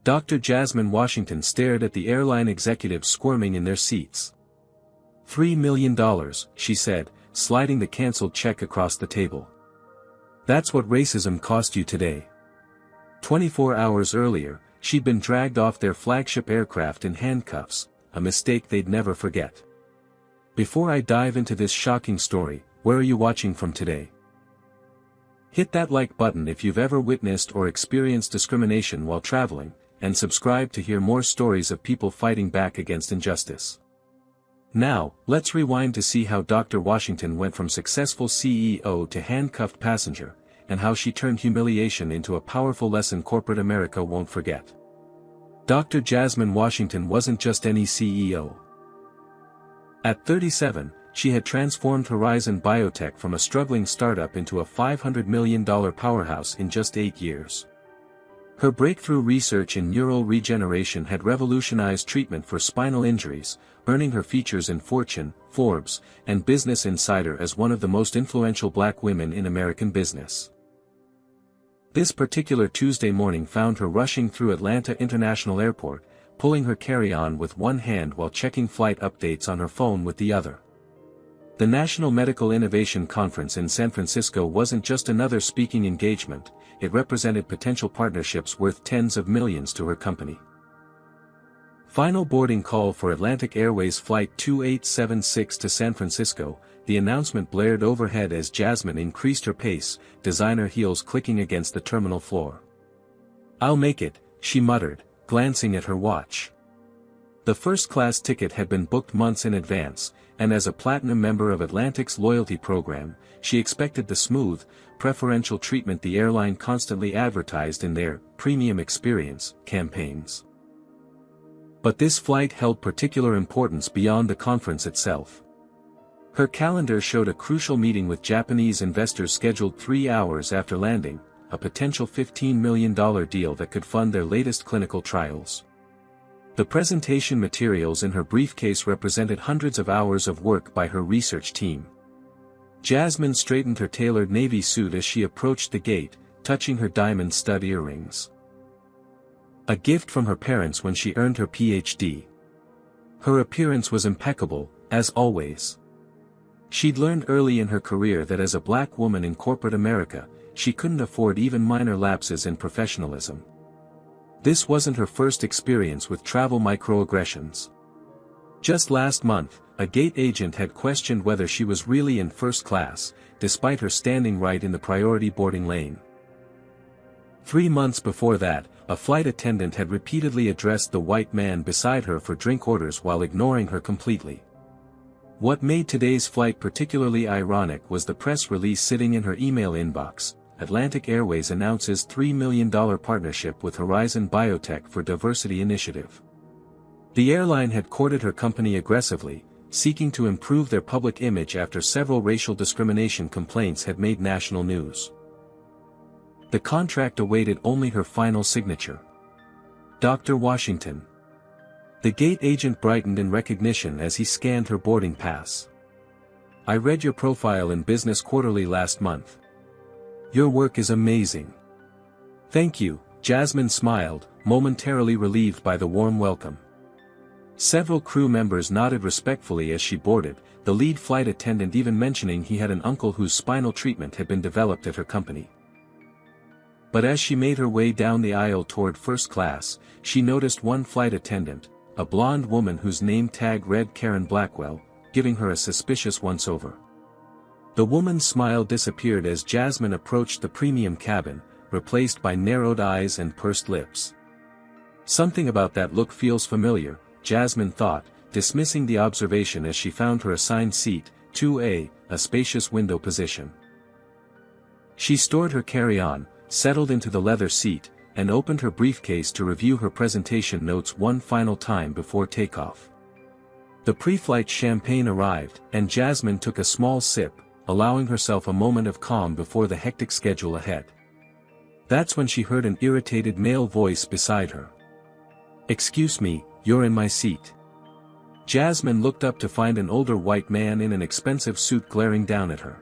Dr. Jasmine Washington stared at the airline executives squirming in their seats. $3 million, she said, sliding the cancelled check across the table. That's what racism cost you today. 24 hours earlier, she'd been dragged off their flagship aircraft in handcuffs, a mistake they'd never forget. Before I dive into this shocking story, where are you watching from today? Hit that like button if you've ever witnessed or experienced discrimination while traveling, and subscribe to hear more stories of people fighting back against injustice. Now, let's rewind to see how Dr. Washington went from successful CEO to handcuffed passenger, and how she turned humiliation into a powerful lesson corporate America won't forget. Dr. Jasmine Washington wasn't just any CEO. At 37, she had transformed Horizon Biotech from a struggling startup into a $500 million powerhouse in just 8 years. Her breakthrough research in neural regeneration had revolutionized treatment for spinal injuries, earning her features in Fortune, Forbes, and Business Insider as one of the most influential black women in American business. This particular Tuesday morning found her rushing through Atlanta International Airport, pulling her carry-on with one hand while checking flight updates on her phone with the other. The National Medical Innovation Conference in San Francisco wasn't just another speaking engagement, it represented potential partnerships worth tens of millions to her company. Final boarding call for Atlantic Airways Flight 2876 to San Francisco, the announcement blared overhead as Jasmine increased her pace, designer heels clicking against the terminal floor. "I'll make it," she muttered, glancing at her watch. The first-class ticket had been booked months in advance, and as a platinum member of Atlantic's loyalty program, she expected the smooth, preferential treatment the airline constantly advertised in their premium experience campaigns. But this flight held particular importance beyond the conference itself. Her calendar showed a crucial meeting with Japanese investors scheduled 3 hours after landing, a potential $15 million deal that could fund their latest clinical trials. The presentation materials in her briefcase represented hundreds of hours of work by her research team. Jasmine straightened her tailored navy suit as she approached the gate, touching her diamond stud earrings. A gift from her parents when she earned her PhD. Her appearance was impeccable, as always. She'd learned early in her career that as a black woman in corporate America, she couldn't afford even minor lapses in professionalism. This wasn't her first experience with travel microaggressions. Just last month, a gate agent had questioned whether she was really in first class, despite her standing right in the priority boarding lane. 3 months before that, a flight attendant had repeatedly addressed the white man beside her for drink orders while ignoring her completely. What made today's flight particularly ironic was the press release sitting in her email inbox. Atlantic Airways announces $3 million partnership with Horizon Biotech for Diversity Initiative. The airline had courted her company aggressively, seeking to improve their public image after several racial discrimination complaints had made national news. The contract awaited only her final signature. Dr. Washington. The gate agent brightened in recognition as he scanned her boarding pass. "I read your profile in Business Quarterly last month. Your work is amazing." "Thank you," Jasmine smiled, momentarily relieved by the warm welcome. Several crew members nodded respectfully as she boarded, the lead flight attendant even mentioning he had an uncle whose spinal treatment had been developed at her company. But as she made her way down the aisle toward first class, she noticed one flight attendant, a blonde woman whose name tag read Karen Blackwell, giving her a suspicious once-over. The woman's smile disappeared as Jasmine approached the premium cabin, replaced by narrowed eyes and pursed lips. Something about that look feels familiar, Jasmine thought, dismissing the observation as she found her assigned seat, 2A, a spacious window position. She stored her carry-on, settled into the leather seat, and opened her briefcase to review her presentation notes one final time before takeoff. The pre-flight champagne arrived, and Jasmine took a small sip, allowing herself a moment of calm before the hectic schedule ahead. That's when she heard an irritated male voice beside her. "Excuse me, you're in my seat." Jasmine looked up to find an older white man in an expensive suit glaring down at her.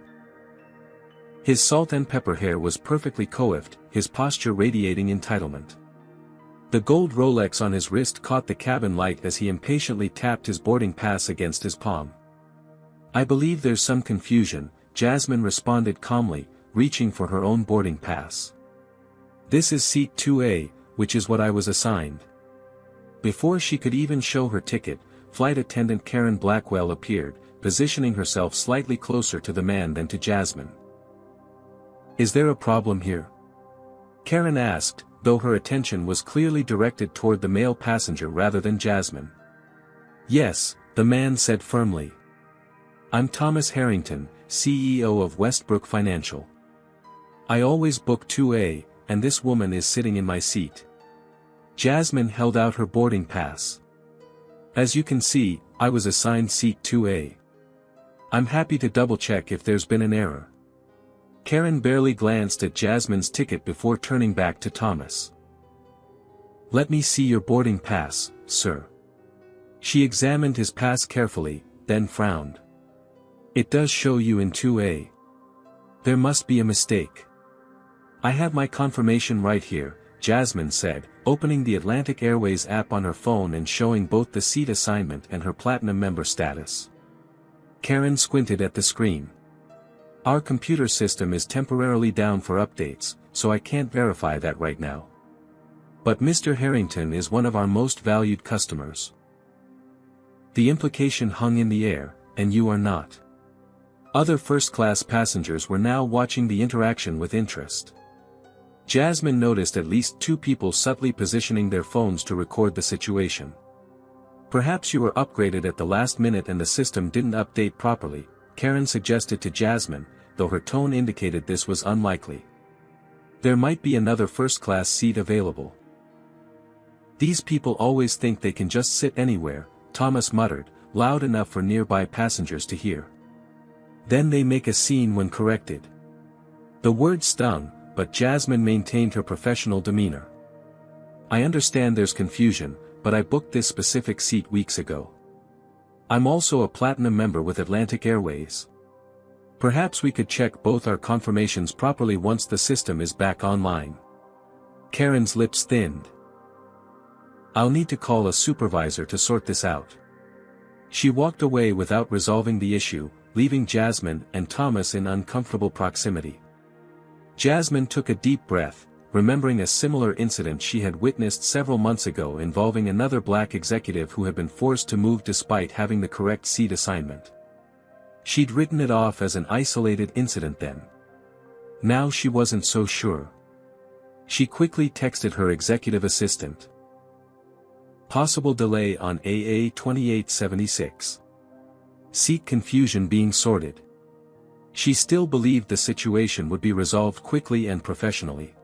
His salt and pepper hair was perfectly coiffed, his posture radiating entitlement. The gold Rolex on his wrist caught the cabin light as he impatiently tapped his boarding pass against his palm. "I believe there's some confusion," Jasmine responded calmly, reaching for her own boarding pass. "This is seat 2A, which is what I was assigned." Before she could even show her ticket, flight attendant Karen Blackwell appeared, positioning herself slightly closer to the man than to Jasmine. "Is there a problem here?" Karen asked, though her attention was clearly directed toward the male passenger rather than Jasmine. "Yes," the man said firmly. "I'm Thomas Harrington, CEO of Westbrook Financial. I always book 2A, and this woman is sitting in my seat." Jasmine held out her boarding pass. "As you can see, I was assigned seat 2A. I'm happy to double-check if there's been an error." Karen barely glanced at Jasmine's ticket before turning back to Thomas. "Let me see your boarding pass, sir." She examined his pass carefully, then frowned. "It does show you in 2A. There must be a mistake." "I have my confirmation right here," Jasmine said, opening the Atlantic Airways app on her phone and showing both the seat assignment and her platinum member status. Karen squinted at the screen. "Our computer system is temporarily down for updates, so I can't verify that right now. But Mr. Harrington is one of our most valued customers." The implication hung in the air, and you are not. Other first-class passengers were now watching the interaction with interest. Jasmine noticed at least two people subtly positioning their phones to record the situation. "Perhaps you were upgraded at the last minute and the system didn't update properly," Karen suggested to Jasmine, though her tone indicated this was unlikely. "There might be another first-class seat available." "These people always think they can just sit anywhere," Thomas muttered, loud enough for nearby passengers to hear. "Then they make a scene when corrected." The word stung, but Jasmine maintained her professional demeanor. "I understand there's confusion, but I booked this specific seat weeks ago. I'm also a platinum member with Atlantic Airways. Perhaps we could check both our confirmations properly once the system is back online." Karen's lips thinned. "I'll need to call a supervisor to sort this out." She walked away without resolving the issue, leaving Jasmine and Thomas in uncomfortable proximity. Jasmine took a deep breath, remembering a similar incident she had witnessed several months ago involving another black executive who had been forced to move despite having the correct seat assignment. She'd written it off as an isolated incident then. Now she wasn't so sure. She quickly texted her executive assistant. "Possible delay on AA 2876. Seat confusion being sorted." She still believed the situation would be resolved quickly and professionally.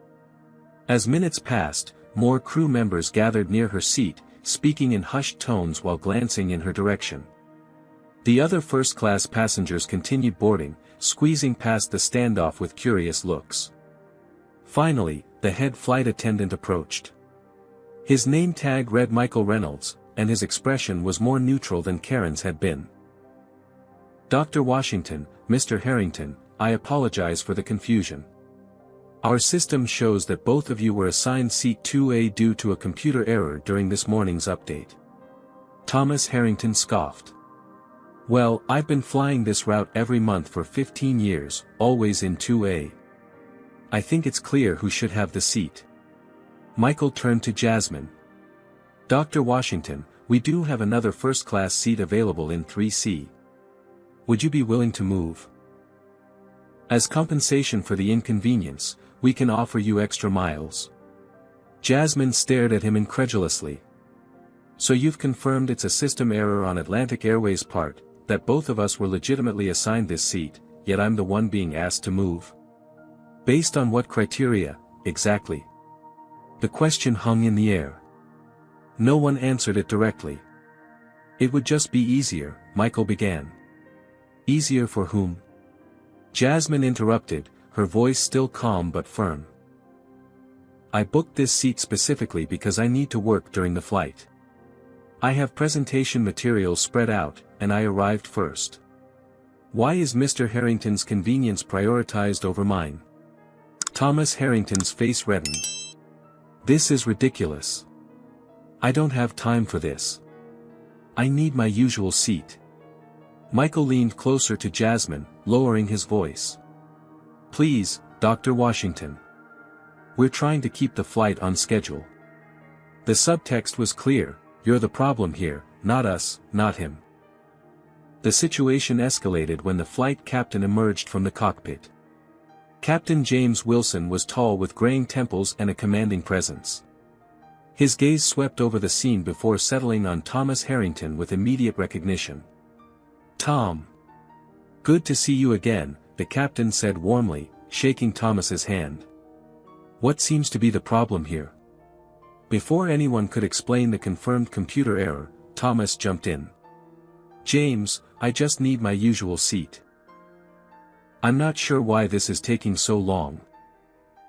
As minutes passed, more crew members gathered near her seat, speaking in hushed tones while glancing in her direction. The other first-class passengers continued boarding, squeezing past the standoff with curious looks. Finally, the head flight attendant approached. His name tag read Michael Reynolds, and his expression was more neutral than Karen's had been. "Dr. Washington, Mr. Harrington, I apologize for the confusion. Our system shows that both of you were assigned seat 2A due to a computer error during this morning's update." Thomas Harrington scoffed. "Well, I've been flying this route every month for 15 years, always in 2A. I think it's clear who should have the seat." Michael turned to Jasmine. "Dr. Washington, we do have another first-class seat available in 3C. Would you be willing to move? As compensation for the inconvenience, we can offer you extra miles." Jasmine stared at him incredulously. "So you've confirmed it's a system error on Atlantic Airways' part, that both of us were legitimately assigned this seat, yet I'm the one being asked to move? Based on what criteria, exactly?" The question hung in the air. No one answered it directly. "It would just be easier," Michael began. "Easier for whom?" Jasmine interrupted, her voice still calm but firm. "I booked this seat specifically because I need to work during the flight. I have presentation materials spread out, and I arrived first. Why is Mr. Harrington's convenience prioritized over mine?" Thomas Harrington's face reddened. "This is ridiculous. I don't have time for this. I need my usual seat. Michael leaned closer to Jasmine, lowering his voice. Please, Dr. Washington. We're trying to keep the flight on schedule. The subtext was clear: you're the problem here, not us, not him. The situation escalated when the flight captain emerged from the cockpit. Captain James Wilson was tall with graying temples and a commanding presence. His gaze swept over the scene before settling on Thomas Harrington with immediate recognition. Tom. Good to see you again, the captain said warmly, shaking Thomas's hand. What seems to be the problem here? Before anyone could explain the confirmed computer error, Thomas jumped in. James, I just need my usual seat. I'm not sure why this is taking so long.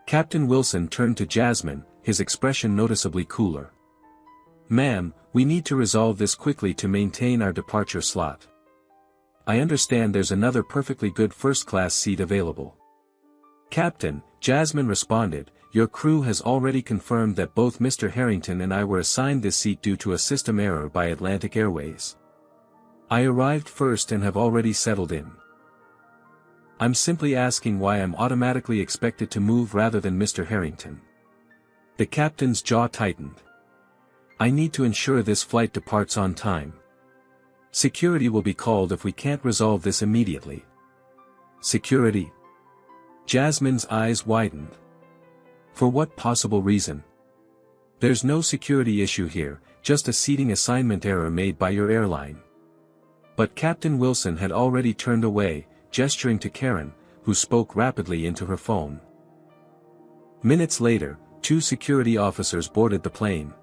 Captain Wilson turned to Jasmine, his expression noticeably cooler. Ma'am, we need to resolve this quickly to maintain our departure slot. I understand there's another perfectly good first-class seat available. Captain, Jasmine responded, your crew has already confirmed that both Mr. Harrington and I were assigned this seat due to a system error by Atlantic Airways. I arrived first and have already settled in. I'm simply asking why I'm automatically expected to move rather than Mr. Harrington. The captain's jaw tightened. I need to ensure this flight departs on time. Security will be called if we can't resolve this immediately. Security? Jasmine's eyes widened. For what possible reason? There's no security issue here, just a seating assignment error made by your airline. But Captain Wilson had already turned away, gesturing to Karen, who spoke rapidly into her phone. Minutes later, 2 security officers boarded the plane.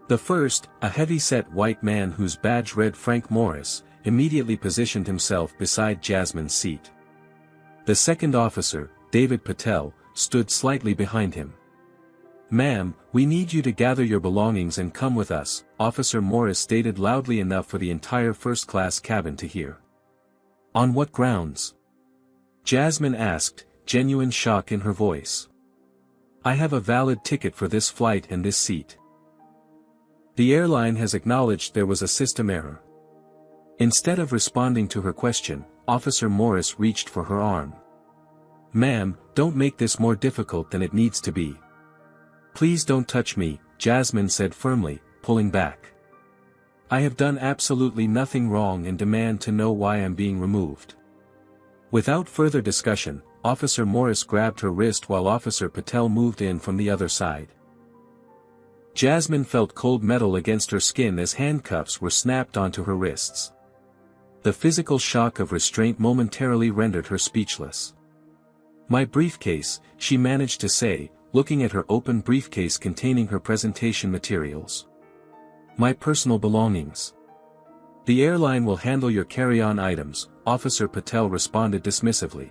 The first, a heavy-set white man whose badge read Frank Morris, immediately positioned himself beside Jasmine's seat. The second officer, David Patel, stood slightly behind him. Ma'am, we need you to gather your belongings and come with us, Officer Morris stated loudly enough for the entire first-class cabin to hear. On what grounds? Jasmine asked, genuine shock in her voice. I have a valid ticket for this flight and this seat. The airline has acknowledged there was a system error. Instead of responding to her question, Officer Morris reached for her arm. Ma'am, don't make this more difficult than it needs to be. Please don't touch me, Jasmine said firmly, pulling back. I have done absolutely nothing wrong and demand to know why I'm being removed. Without further discussion, Officer Morris grabbed her wrist while Officer Patel moved in from the other side. Jasmine felt cold metal against her skin as handcuffs were snapped onto her wrists. The physical shock of restraint momentarily rendered her speechless. My briefcase, she managed to say, looking at her open briefcase containing her presentation materials. My personal belongings. The airline will handle your carry-on items, Officer Patel responded dismissively.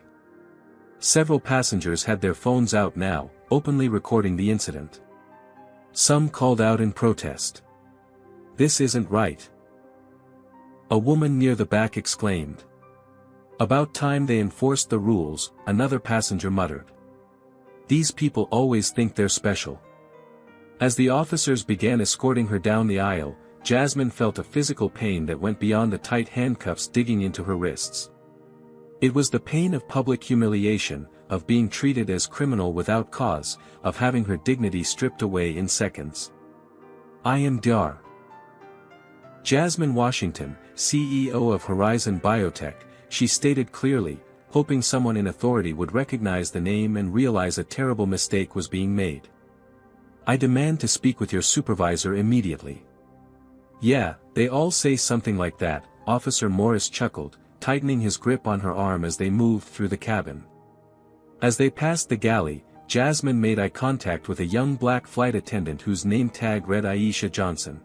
Several passengers had their phones out now, openly recording the incident. Some called out in protest. This isn't right. A woman near the back exclaimed. About time they enforced the rules, another passenger muttered. These people always think they're special. As the officers began escorting her down the aisle, Jasmine felt a physical pain that went beyond the tight handcuffs digging into her wrists. It was the pain of public humiliation, of being treated as criminal without cause, of having her dignity stripped away in seconds. I am Dr. Jasmine Washington, CEO of Horizon Biotech, she stated clearly, hoping someone in authority would recognize the name and realize a terrible mistake was being made. I demand to speak with your supervisor immediately. Yeah, they all say something like that, Officer Morris chuckled, tightening his grip on her arm as they moved through the cabin. As they passed the galley, Jasmine made eye contact with a young black flight attendant whose name tag read Aisha Johnson.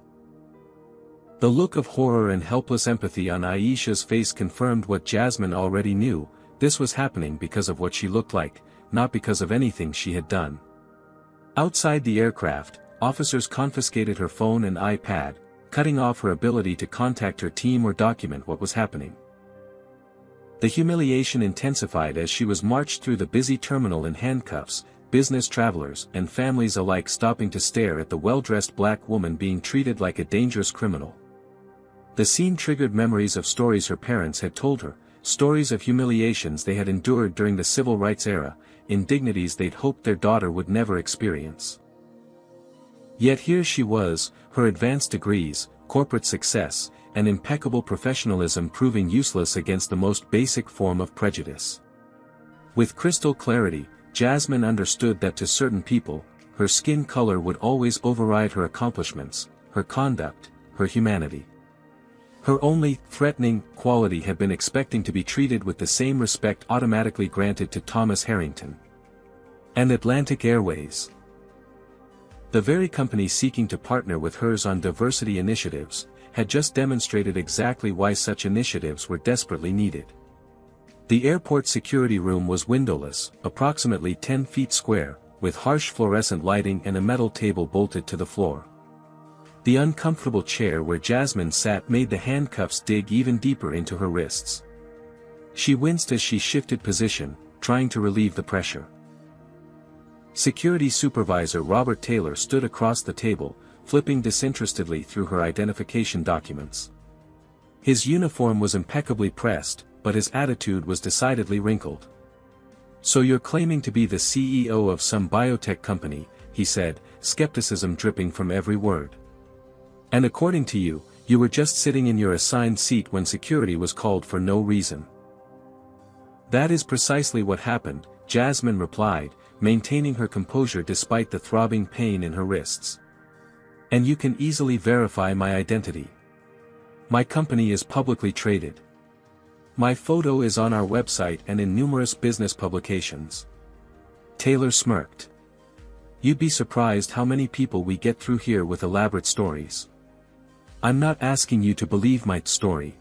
The look of horror and helpless empathy on Aisha's face confirmed what Jasmine already knew: this was happening because of what she looked like, not because of anything she had done. Outside the aircraft, officers confiscated her phone and iPad, cutting off her ability to contact her team or document what was happening. The humiliation intensified as she was marched through the busy terminal in handcuffs, business travelers and families alike stopping to stare at the well-dressed black woman being treated like a dangerous criminal. The scene triggered memories of stories her parents had told her, stories of humiliations they had endured during the civil rights era, indignities they'd hoped their daughter would never experience. Yet here she was, her advanced degrees, corporate success, and impeccable professionalism proving useless against the most basic form of prejudice. With crystal clarity, Jasmine understood that to certain people, her skin color would always override her accomplishments, her conduct, her humanity. Her only threatening quality had been expecting to be treated with the same respect automatically granted to Thomas Harrington and Atlantic Airways. The very company seeking to partner with hers on diversity initiatives, had just demonstrated exactly why such initiatives were desperately needed. The airport security room was windowless, approximately 10 feet square, with harsh fluorescent lighting and a metal table bolted to the floor. The uncomfortable chair where Jasmine sat made the handcuffs dig even deeper into her wrists. She winced as she shifted position, trying to relieve the pressure. Security Supervisor Robert Taylor stood across the table, flipping disinterestedly through her identification documents. His uniform was impeccably pressed, but his attitude was decidedly wrinkled. "So you're claiming to be the CEO of some biotech company," he said, skepticism dripping from every word. "And according to you, you were just sitting in your assigned seat when security was called for no reason." "That is precisely what happened," Jasmine replied, maintaining her composure despite the throbbing pain in her wrists. "And you can easily verify my identity. My company is publicly traded. My photo is on our website and in numerous business publications." Taylor smirked. "You'd be surprised how many people we get through here with elaborate stories. I'm not asking you to believe my story.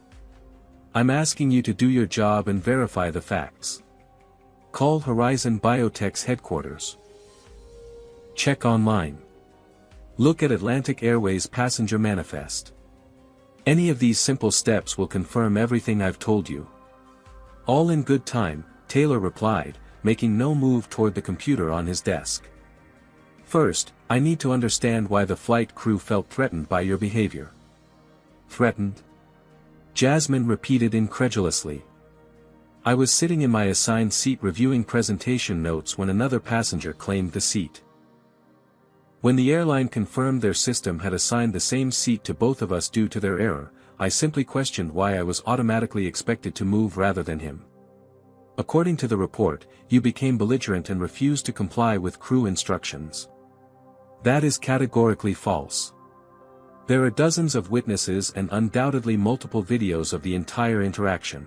I'm asking you to do your job and verify the facts. Call Horizon Biotech's headquarters. Check online. Look at Atlantic Airways' passenger manifest. Any of these simple steps will confirm everything I've told you." "All in good time," Taylor replied, making no move toward the computer on his desk. "First, I need to understand why the flight crew felt threatened by your behavior." "Threatened?" Jasmine repeated incredulously. "I was sitting in my assigned seat reviewing presentation notes when another passenger claimed the seat. When the airline confirmed their system had assigned the same seat to both of us due to their error, I simply questioned why I was automatically expected to move rather than him. According to the report, you became belligerent and refused to comply with crew instructions." "That is categorically false. There are dozens of witnesses and undoubtedly multiple videos of the entire interaction.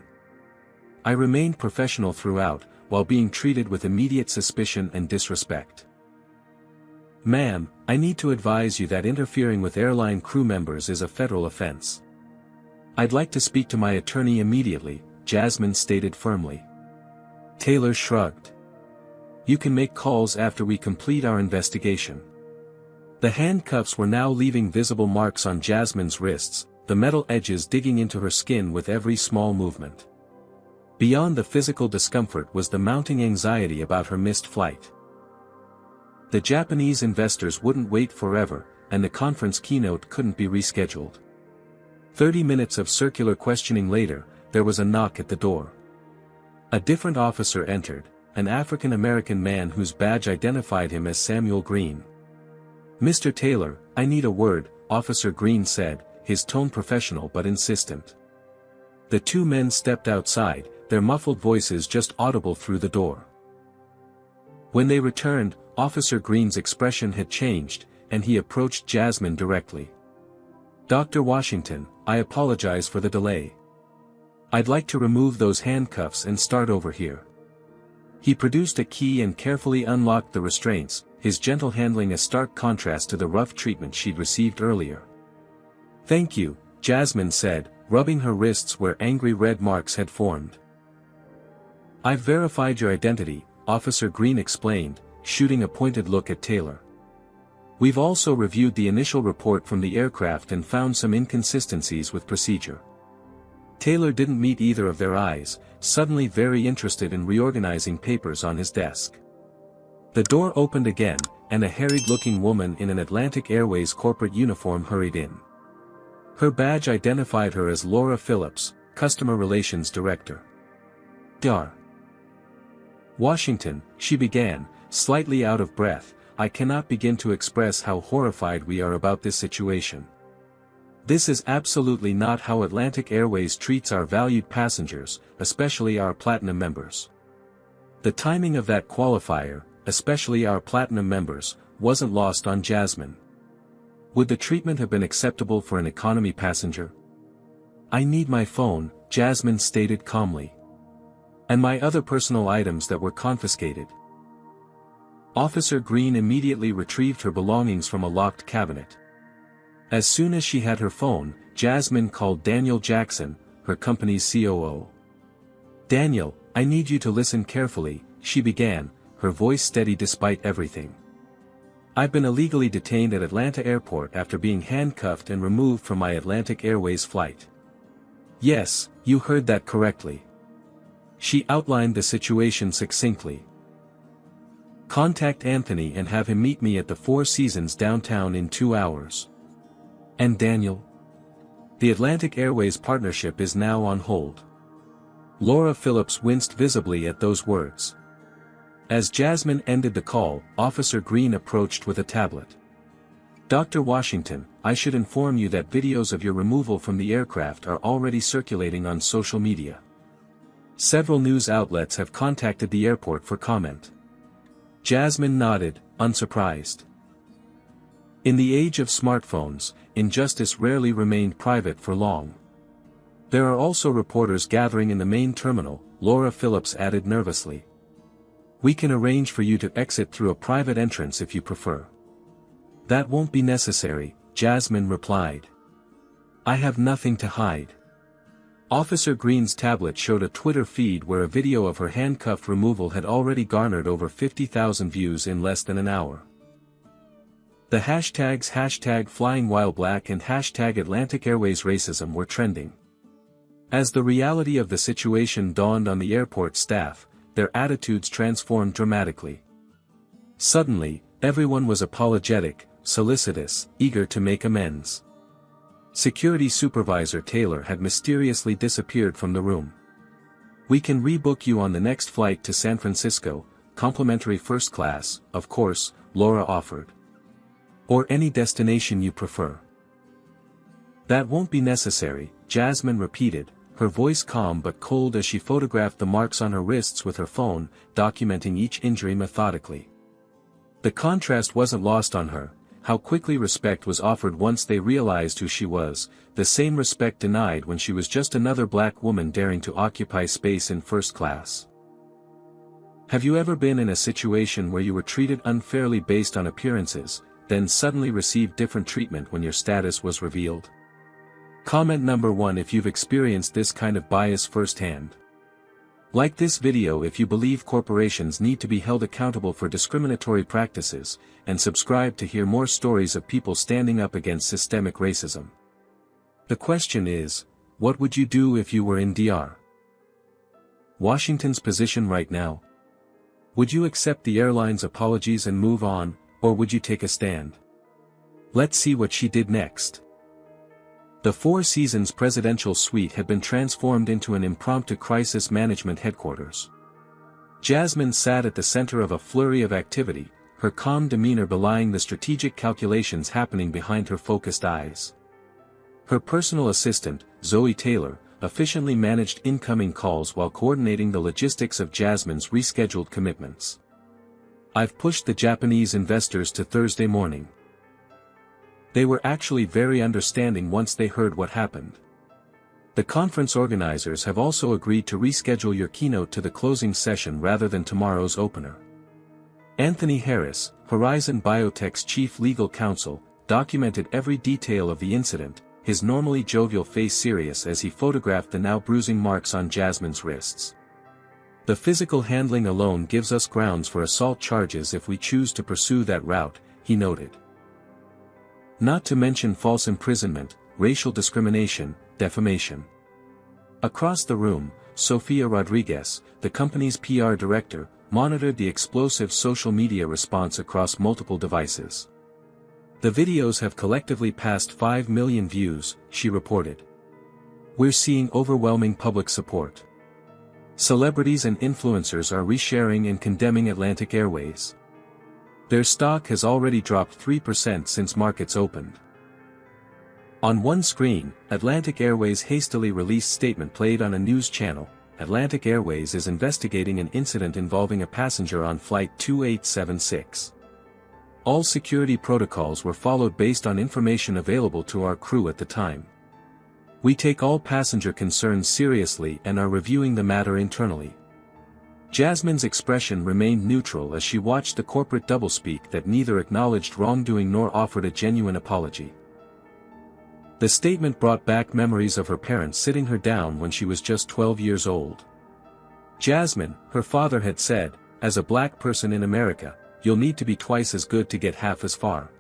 I remained professional throughout, while being treated with immediate suspicion and disrespect. Ma'am, I need to advise you that interfering with airline crew members is a federal offense." "I'd like to speak to my attorney immediately," Jasmine stated firmly. Taylor shrugged. "You can make calls after we complete our investigation." The handcuffs were now leaving visible marks on Jasmine's wrists, the metal edges digging into her skin with every small movement. Beyond the physical discomfort was the mounting anxiety about her missed flight. The Japanese investors wouldn't wait forever, and the conference keynote couldn't be rescheduled. 30 minutes of circular questioning later, there was a knock at the door. A different officer entered, an African-American man whose badge identified him as Samuel Green. "Mr. Taylor, I need a word," Officer Green said, his tone professional but insistent. The two men stepped outside, their muffled voices just audible through the door. When they returned, Officer Green's expression had changed, and he approached Jasmine directly. "Dr. Washington, I apologize for the delay. I'd like to remove those handcuffs and start over here." He produced a key and carefully unlocked the restraints, his gentle handling a stark contrast to the rough treatment she'd received earlier. "Thank you," Jasmine said, rubbing her wrists where angry red marks had formed. "I've verified your identity," Officer Green explained, shooting a pointed look at Taylor. "We've also reviewed the initial report from the aircraft and found some inconsistencies with procedure." Taylor didn't meet either of their eyes, suddenly very interested in reorganizing papers on his desk. The door opened again, and a harried-looking woman in an Atlantic Airways corporate uniform hurried in. Her badge identified her as Laura Phillips, Customer Relations Director. DR. Washington, she began, slightly out of breath. I cannot begin to express how horrified we are about this situation. This is absolutely not how Atlantic Airways treats our valued passengers, especially our Platinum members. The timing of that qualifier, especially our Platinum members, wasn't lost on Jasmine. Would the treatment have been acceptable for an economy passenger? I need my phone, Jasmine stated calmly. And my other personal items that were confiscated. Officer Green immediately retrieved her belongings from a locked cabinet. As soon as she had her phone, Jasmine called Daniel Jackson, her company's COO. Daniel, I need you to listen carefully, she began, her voice steady despite everything. I've been illegally detained at Atlanta Airport after being handcuffed and removed from my Atlantic Airways flight. Yes, you heard that correctly. She outlined the situation succinctly. Contact Anthony and have him meet me at the Four Seasons downtown in 2 hours. And Daniel? The Atlantic Airways partnership is now on hold. Laura Phillips winced visibly at those words. As Jasmine ended the call, Officer Green approached with a tablet. Dr. Washington, I should inform you that videos of your removal from the aircraft are already circulating on social media. Several news outlets have contacted the airport for comment. Jasmine nodded, unsurprised. In the age of smartphones, injustice rarely remained private for long. There are also reporters gathering in the main terminal, Laura Phillips added nervously. We can arrange for you to exit through a private entrance if you prefer. That won't be necessary, Jasmine replied. I have nothing to hide. Officer Green's tablet showed a Twitter feed where a video of her handcuff removal had already garnered over 50,000 views in less than an hour. The hashtags #FlyingWhileBlack and #Atlantic Airways Racism were trending. As the reality of the situation dawned on the airport staff, their attitudes transformed dramatically. Suddenly, everyone was apologetic, solicitous, eager to make amends. Security Supervisor Taylor had mysteriously disappeared from the room. We can rebook you on the next flight to San Francisco, complimentary first class, of course, Laura offered. Or any destination you prefer. That won't be necessary, Jasmine repeated, her voice calm but cold as she photographed the marks on her wrists with her phone, documenting each injury methodically. The contrast wasn't lost on her. How quickly respect was offered once they realized who she was, the same respect denied when she was just another black woman daring to occupy space in first class. Have you ever been in a situation where you were treated unfairly based on appearances, then suddenly received different treatment when your status was revealed? Comment number 1 if you've experienced this kind of bias firsthand. Like this video if you believe corporations need to be held accountable for discriminatory practices, and subscribe to hear more stories of people standing up against systemic racism. The question is, what would you do if you were in Dr. Washington's position right now? Would you accept the airline's apologies and move on, or would you take a stand? Let's see what she did next. The Four Seasons presidential suite had been transformed into an impromptu crisis management headquarters. Jasmine sat at the center of a flurry of activity, her calm demeanor belying the strategic calculations happening behind her focused eyes. Her personal assistant, Zoe Taylor, efficiently managed incoming calls while coordinating the logistics of Jasmine's rescheduled commitments. I've pushed the Japanese investors to Thursday morning. They were actually very understanding once they heard what happened. The conference organizers have also agreed to reschedule your keynote to the closing session rather than tomorrow's opener. Anthony Harris, Horizon Biotech's chief legal counsel, documented every detail of the incident, his normally jovial face serious as he photographed the now bruising marks on Jasmine's wrists. The physical handling alone gives us grounds for assault charges if we choose to pursue that route, he noted. Not to mention false imprisonment, racial discrimination, defamation. Across the room, Sofia Rodriguez, the company's PR director, monitored the explosive social media response across multiple devices. The videos have collectively passed 5 million views, she reported. We're seeing overwhelming public support. Celebrities and influencers are resharing and condemning Atlantic Airways. Their stock has already dropped 3% since markets opened. On one screen, Atlantic Airways' hastily released statement played on a news channel. Atlantic Airways is investigating an incident involving a passenger on Flight 2876. All security protocols were followed based on information available to our crew at the time. We take all passenger concerns seriously and are reviewing the matter internally. Jasmine's expression remained neutral as she watched the corporate doublespeak that neither acknowledged wrongdoing nor offered a genuine apology. The statement brought back memories of her parents sitting her down when she was just 12 years old. Jasmine, her father had said, as a black person in America, you'll need to be twice as good to get half as far.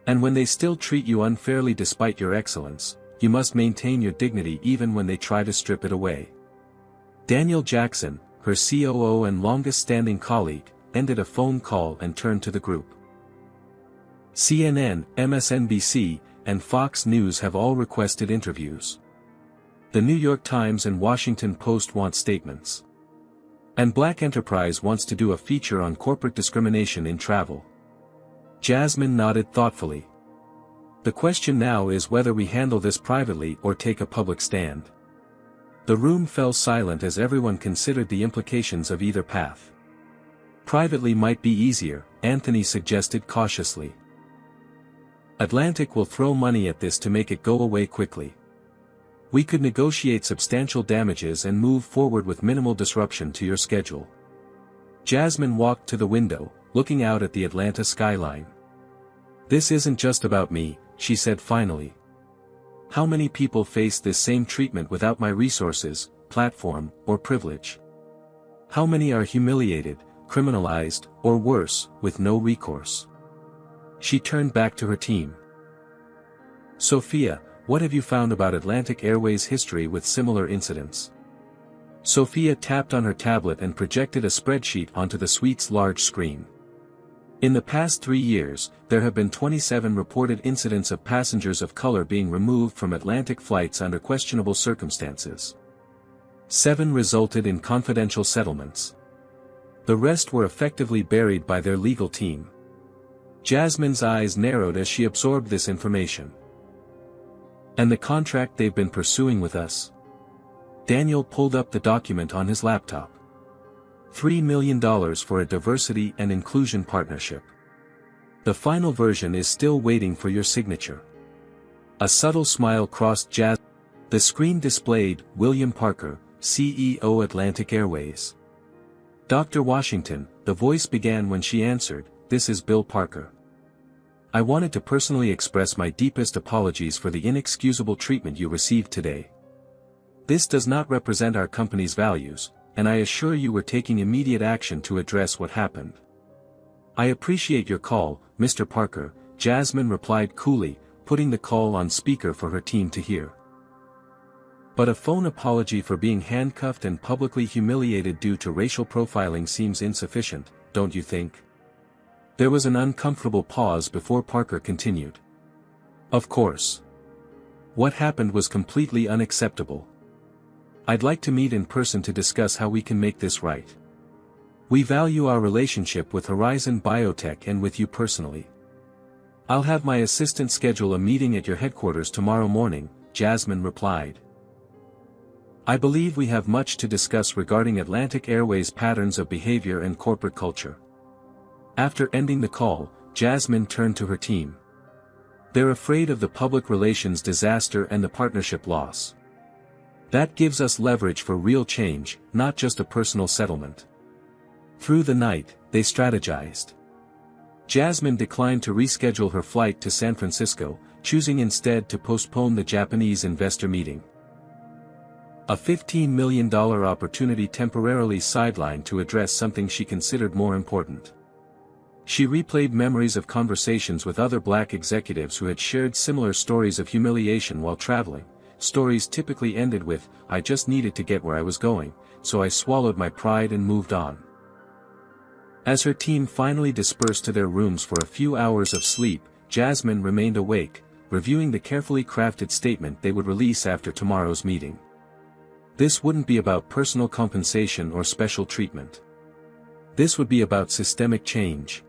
And when they still treat you unfairly despite your excellence, you must maintain your dignity even when they try to strip it away. Daniel Jackson, her COO and longest-standing colleague, ended a phone call and turned to the group. CNN, MSNBC, and Fox News have all requested interviews. The New York Times and Washington Post want statements. And Black Enterprise wants to do a feature on corporate discrimination in travel. Jasmine nodded thoughtfully. The question now is whether we handle this privately or take a public stand. The room fell silent as everyone considered the implications of either path. Privately might be easier, Anthony suggested cautiously. Atlantic will throw money at this to make it go away quickly. We could negotiate substantial damages and move forward with minimal disruption to your schedule. Jasmine walked to the window, looking out at the Atlanta skyline. This isn't just about me, she said finally. How many people face this same treatment without my resources, platform, or privilege? How many are humiliated, criminalized, or worse, with no recourse? She turned back to her team. Sophia, what have you found about Atlantic Airways' history with similar incidents? Sophia tapped on her tablet and projected a spreadsheet onto the suite's large screen. In the past 3 years, there have been 27 reported incidents of passengers of color being removed from Atlantic flights under questionable circumstances. 7 resulted in confidential settlements. The rest were effectively buried by their legal team. Jasmine's eyes narrowed as she absorbed this information. And the contract they've been pursuing with us? Daniel pulled up the document on his laptop. $3 million for a diversity and inclusion partnership. The final version is still waiting for your signature. A subtle smile crossed Jasmine. The screen displayed William Parker, CEO Atlantic Airways. Dr. Washington, the voice began when she answered, "This is Bill Parker. I wanted to personally express my deepest apologies for the inexcusable treatment you received today. This does not represent our company's values, and I assure you we're taking immediate action to address what happened." "I appreciate your call, Mr. Parker," Jasmine replied coolly, putting the call on speaker for her team to hear. "But a phone apology for being handcuffed and publicly humiliated due to racial profiling seems insufficient, don't you think?" There was an uncomfortable pause before Parker continued. "Of course. What happened was completely unacceptable. I'd like to meet in person to discuss how we can make this right. We value our relationship with Horizon Biotech and with you personally. I'll have my assistant schedule a meeting at your headquarters tomorrow morning," Jasmine replied. "I believe we have much to discuss regarding Atlantic Airways' patterns of behavior and corporate culture." After ending the call, Jasmine turned to her team. "They're afraid of the public relations disaster and the partnership loss. That gives us leverage for real change, not just a personal settlement." Through the night, they strategized. Jasmine declined to reschedule her flight to San Francisco, choosing instead to postpone the Japanese investor meeting. A $15 million opportunity temporarily sidelined to address something she considered more important. She replayed memories of conversations with other black executives who had shared similar stories of humiliation while traveling. Stories typically ended with, "I just needed to get where I was going, so I swallowed my pride and moved on." As her team finally dispersed to their rooms for a few hours of sleep, Jasmine remained awake, reviewing the carefully crafted statement they would release after tomorrow's meeting. This wouldn't be about personal compensation or special treatment. This would be about systemic change.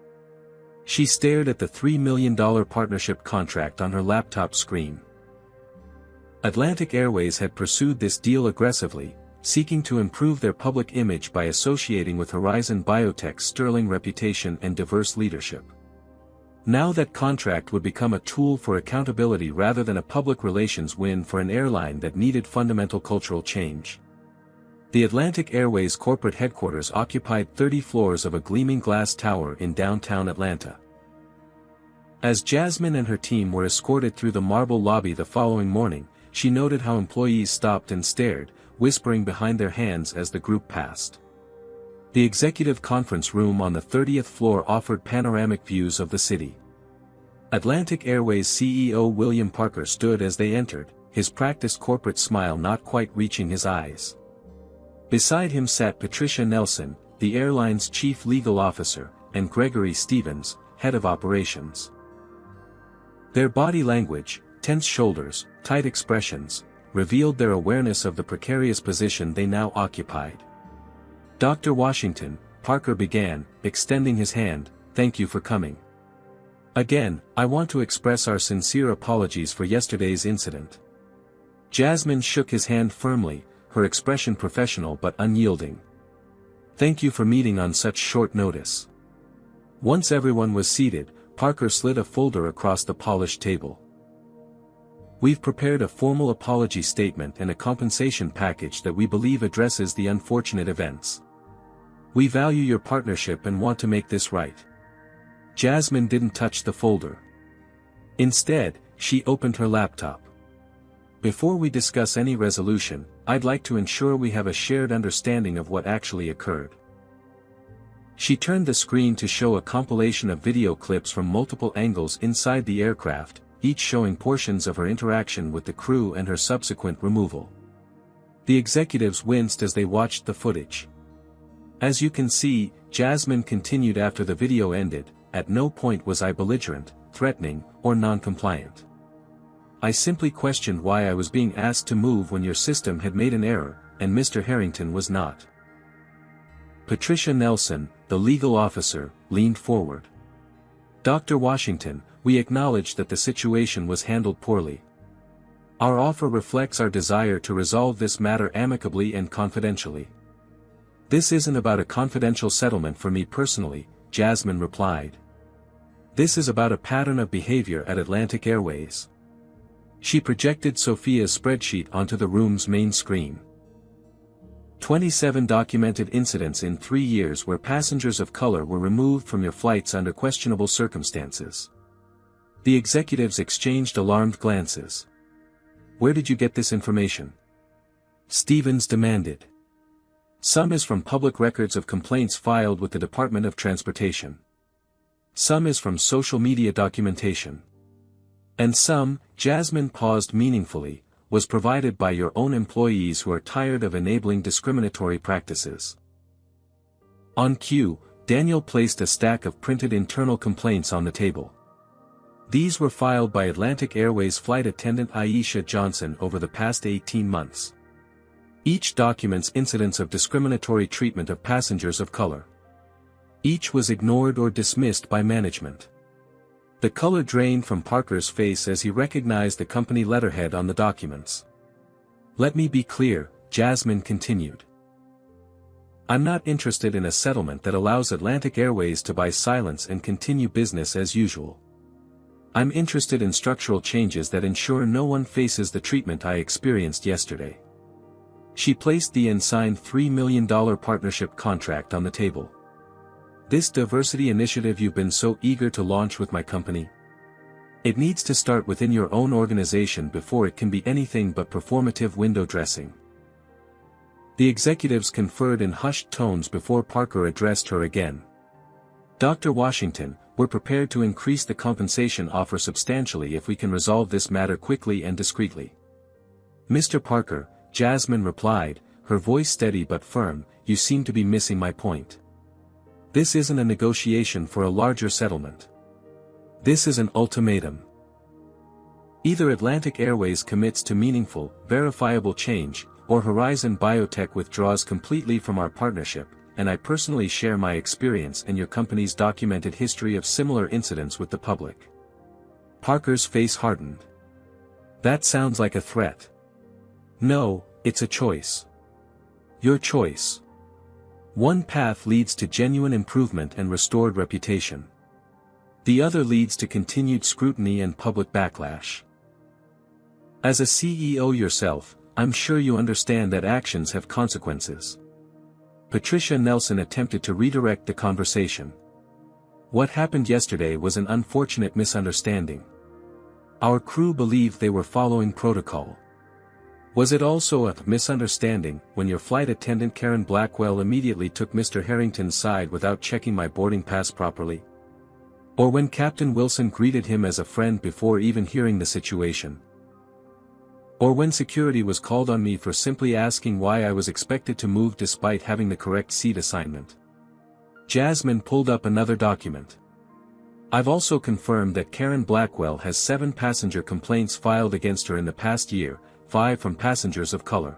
She stared at the $3 million partnership contract on her laptop screen. Atlantic Airways had pursued this deal aggressively, seeking to improve their public image by associating with Horizon Biotech's sterling reputation and diverse leadership. Now that contract would become a tool for accountability rather than a public relations win for an airline that needed fundamental cultural change. The Atlantic Airways corporate headquarters occupied 30 floors of a gleaming glass tower in downtown Atlanta. As Jasmine and her team were escorted through the marble lobby the following morning, she noted how employees stopped and stared, whispering behind their hands as the group passed. The executive conference room on the 30th floor offered panoramic views of the city. Atlantic Airways CEO William Parker stood as they entered, his practiced corporate smile not quite reaching his eyes. Beside him sat Patricia Nelson, the airline's chief legal officer, and Gregory Stevens, head of operations. Their body language, tense shoulders, tight expressions, revealed their awareness of the precarious position they now occupied. "Dr. Washington," Parker began, extending his hand, "thank you for coming. Again, I want to express our sincere apologies for yesterday's incident." Jasmine shook his hand firmly, her expression professional but unyielding. "Thank you for meeting on such short notice." Once everyone was seated, Parker slid a folder across the polished table. "We've prepared a formal apology statement and a compensation package that we believe addresses the unfortunate events. We value your partnership and want to make this right." Jasmine didn't touch the folder. Instead, she opened her laptop. "Before we discuss any resolution, I'd like to ensure we have a shared understanding of what actually occurred." She turned the screen to show a compilation of video clips from multiple angles inside the aircraft, each showing portions of her interaction with the crew and her subsequent removal. The executives winced as they watched the footage. "As you can see," Jasmine continued after the video ended, "at no point was I belligerent, threatening, or non-compliant. I simply questioned why I was being asked to move when your system had made an error, and Mr. Harrington was not." Patricia Nelson, the legal officer, leaned forward. "Dr. Washington, we acknowledge that the situation was handled poorly. Our offer reflects our desire to resolve this matter amicably and confidentially." "This isn't about a confidential settlement for me personally," Jasmine replied. "This is about a pattern of behavior at Atlantic Airways." She projected Sophia's spreadsheet onto the room's main screen. 27 documented incidents in 3 years where passengers of color were removed from your flights under questionable circumstances. The executives exchanged alarmed glances. "Where did you get this information?" Stevens demanded. "Some is from public records of complaints filed with the Department of Transportation. Some is from social media documentation. And some," Jasmine paused meaningfully, "was provided by your own employees who are tired of enabling discriminatory practices." On cue, Daniel placed a stack of printed internal complaints on the table. These were filed by Atlantic Airways flight attendant Aisha Johnson over the past 18 months. Each documents incidents of discriminatory treatment of passengers of color. Each was ignored or dismissed by management. The color drained from Parker's face as he recognized the company letterhead on the documents. "Let me be clear," Jasmine continued. "I'm not interested in a settlement that allows Atlantic Airways to buy silence and continue business as usual. I'm interested in structural changes that ensure no one faces the treatment I experienced yesterday." She placed the unsigned $3 million partnership contract on the table. "This diversity initiative you've been so eager to launch with my company? It needs to start within your own organization before it can be anything but performative window dressing." The executives conferred in hushed tones before Parker addressed her again. "Dr. Washington, we're prepared to increase the compensation offer substantially if we can resolve this matter quickly and discreetly." "Mr. Parker," Jasmine replied, her voice steady but firm, "you seem to be missing my point. This isn't a negotiation for a larger settlement. This is an ultimatum. Either Atlantic Airways commits to meaningful, verifiable change, or Horizon Biotech withdraws completely from our partnership, and I personally share my experience and your company's documented history of similar incidents with the public. Parker's face hardened. That sounds like a threat. No, it's a choice. Your choice. One path leads to genuine improvement and restored reputation. The other leads to continued scrutiny and public backlash. As a CEO yourself, I'm sure you understand that actions have consequences. Patricia Nelson attempted to redirect the conversation. What happened yesterday was an unfortunate misunderstanding. Our crew believed they were following protocol. Was it also a misunderstanding when your flight attendant Karen Blackwell immediately took Mr. Harrington's side without checking my boarding pass properly? Or when Captain Wilson greeted him as a friend before even hearing the situation? Or when security was called on me for simply asking why I was expected to move despite having the correct seat assignment? Jasmine pulled up another document. I've also confirmed that Karen Blackwell has 7 passenger complaints filed against her in the past year, 5 from passengers of color.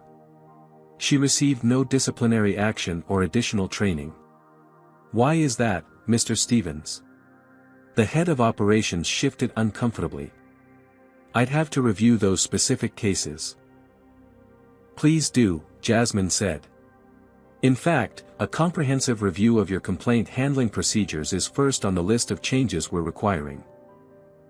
She received no disciplinary action or additional training. Why is that, Mr. Stevens? The head of operations shifted uncomfortably. I'd have to review those specific cases. Please do, Jasmine said. In fact, a comprehensive review of your complaint handling procedures is first on the list of changes we're requiring.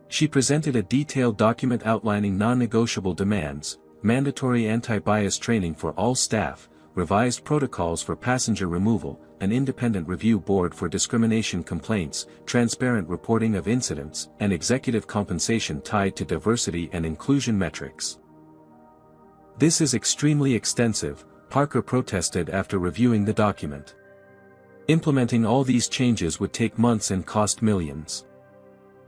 She presented a detailed document outlining non-negotiable demands, mandatory anti-bias training for all staff, revised protocols for passenger removal, an independent review board for discrimination complaints, transparent reporting of incidents, and executive compensation tied to diversity and inclusion metrics. This is extremely extensive, Parker protested after reviewing the document. Implementing all these changes would take months and cost millions.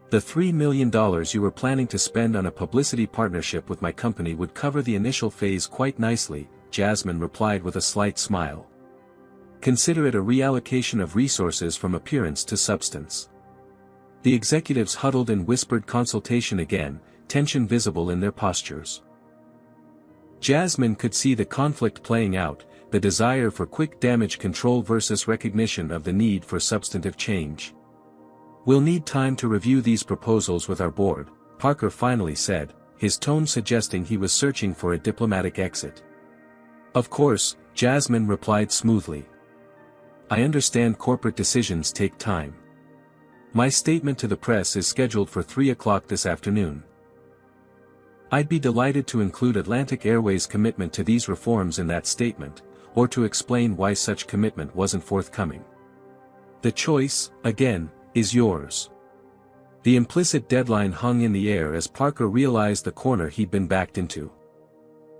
The $3 million you were planning to spend on a publicity partnership with my company would cover the initial phase quite nicely, Jasmine replied with a slight smile. Consider it a reallocation of resources from appearance to substance. The executives huddled in whispered consultation again, tension visible in their postures. Jasmine could see the conflict playing out, the desire for quick damage control versus recognition of the need for substantive change. We'll need time to review these proposals with our board, Parker finally said, his tone suggesting he was searching for a diplomatic exit. Of course, Jasmine replied smoothly. I understand corporate decisions take time. My statement to the press is scheduled for 3 o'clock this afternoon. I'd be delighted to include Atlantic Airways' commitment to these reforms in that statement, or to explain why such commitment wasn't forthcoming. The choice, again, is yours. The implicit deadline hung in the air as Parker realized the corner he'd been backed into.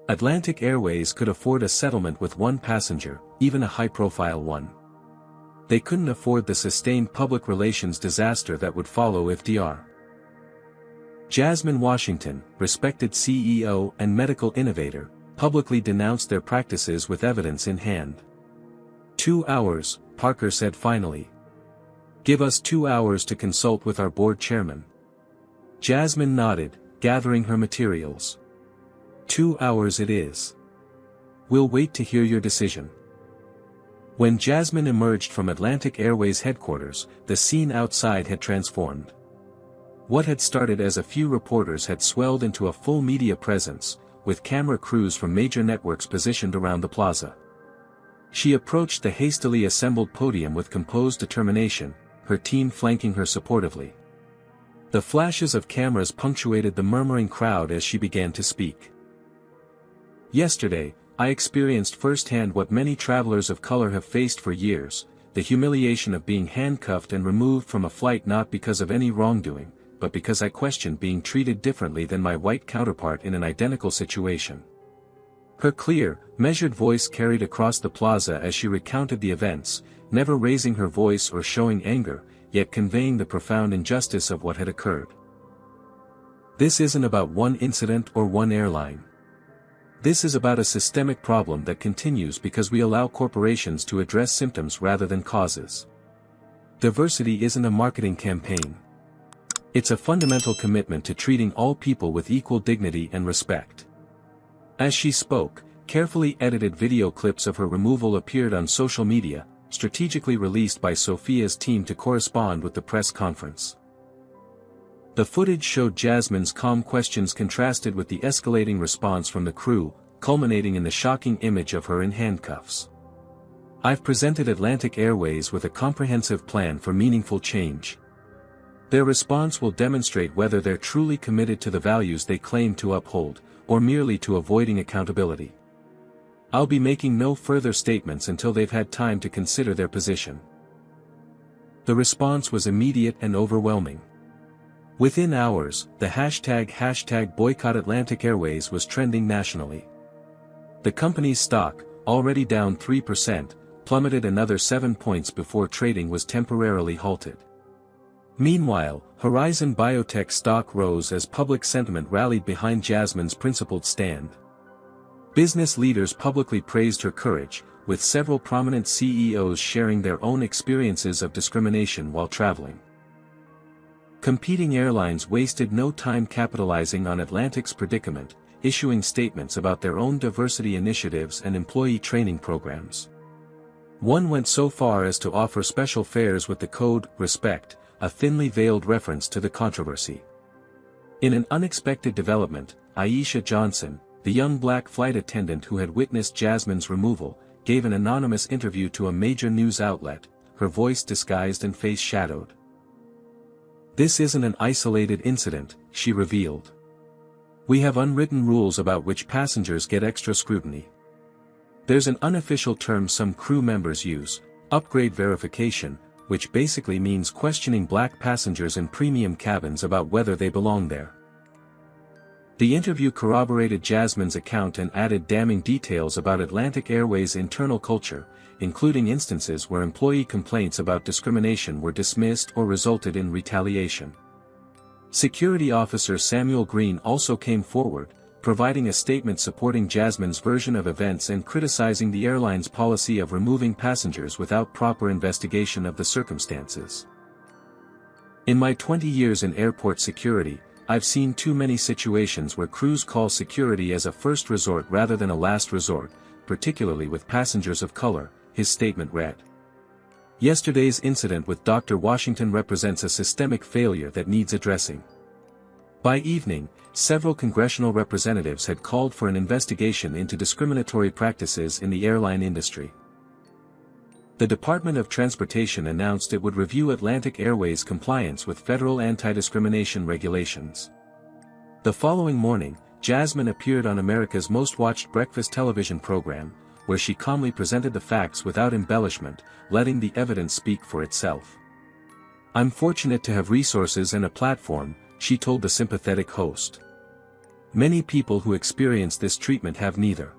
Atlantic Airways could afford a settlement with one passenger, even a high-profile one. They couldn't afford the sustained public relations disaster that would follow if Dr. Jasmine Washington, respected CEO and medical innovator, publicly denounced their practices with evidence in hand. 2 hours, Parker said finally. Give us 2 hours to consult with our board chairman. Jasmine nodded, gathering her materials. 2 hours it is. We'll wait to hear your decision. When Jasmine emerged from Atlantic Airways headquarters, the scene outside had transformed. What had started as a few reporters had swelled into a full media presence, with camera crews from major networks positioned around the plaza. She approached the hastily assembled podium with composed determination, her team flanking her supportively. The flashes of cameras punctuated the murmuring crowd as she began to speak. Yesterday, I experienced firsthand what many travelers of color have faced for years, the humiliation of being handcuffed and removed from a flight not because of any wrongdoing, but because I questioned being treated differently than my white counterpart in an identical situation. Her clear, measured voice carried across the plaza as she recounted the events, never raising her voice or showing anger, yet conveying the profound injustice of what had occurred. This isn't about one incident or one airline. This is about a systemic problem that continues because we allow corporations to address symptoms rather than causes. Diversity isn't a marketing campaign. It's a fundamental commitment to treating all people with equal dignity and respect. As she spoke, carefully edited video clips of her removal appeared on social media, strategically released by Sophia's team to correspond with the press conference. The footage showed Jasmine's calm questions contrasted with the escalating response from the crew, culminating in the shocking image of her in handcuffs. "I've presented Atlantic Airways with a comprehensive plan for meaningful change. Their response will demonstrate whether they're truly committed to the values they claim to uphold, or merely to avoiding accountability. I'll be making no further statements until they've had time to consider their position." The response was immediate and overwhelming. Within hours, the hashtag Boycott Atlantic Airways was trending nationally. The company's stock, already down 3%, plummeted another 7 points before trading was temporarily halted. Meanwhile, Horizon Biotech stock rose as public sentiment rallied behind Jasmine's principled stand. Business leaders publicly praised her courage, with several prominent CEOs sharing their own experiences of discrimination while traveling. Competing airlines wasted no time capitalizing on Atlantic's predicament, issuing statements about their own diversity initiatives and employee training programs. One went so far as to offer special fares with the code "Respect," a thinly veiled reference to the controversy. In an unexpected development, Aisha Johnson, the young black flight attendant who had witnessed Jasmine's removal, gave an anonymous interview to a major news outlet, her voice disguised and face shadowed. "This isn't an isolated incident," she revealed. "We have unwritten rules about which passengers get extra scrutiny. There's an unofficial term some crew members use, upgrade verification, which basically means questioning black passengers in premium cabins about whether they belong there." The interview corroborated Jasmine's account and added damning details about Atlantic Airways' internal culture, including instances where employee complaints about discrimination were dismissed or resulted in retaliation. Security officer Samuel Green also came forward, providing a statement supporting Jasmine's version of events and criticizing the airline's policy of removing passengers without proper investigation of the circumstances. "In my 20 years in airport security, I've seen too many situations where crews call security as a first resort rather than a last resort, particularly with passengers of color," his statement read. "Yesterday's incident with Dr. Washington represents a systemic failure that needs addressing." By evening, several congressional representatives had called for an investigation into discriminatory practices in the airline industry. The Department of Transportation announced it would review Atlantic Airways' compliance with federal anti-discrimination regulations. The following morning, Jasmine appeared on America's most-watched breakfast television program, where she calmly presented the facts without embellishment, letting the evidence speak for itself. "I'm fortunate to have resources and a platform," she told the sympathetic host. "Many people who experience this treatment have neither.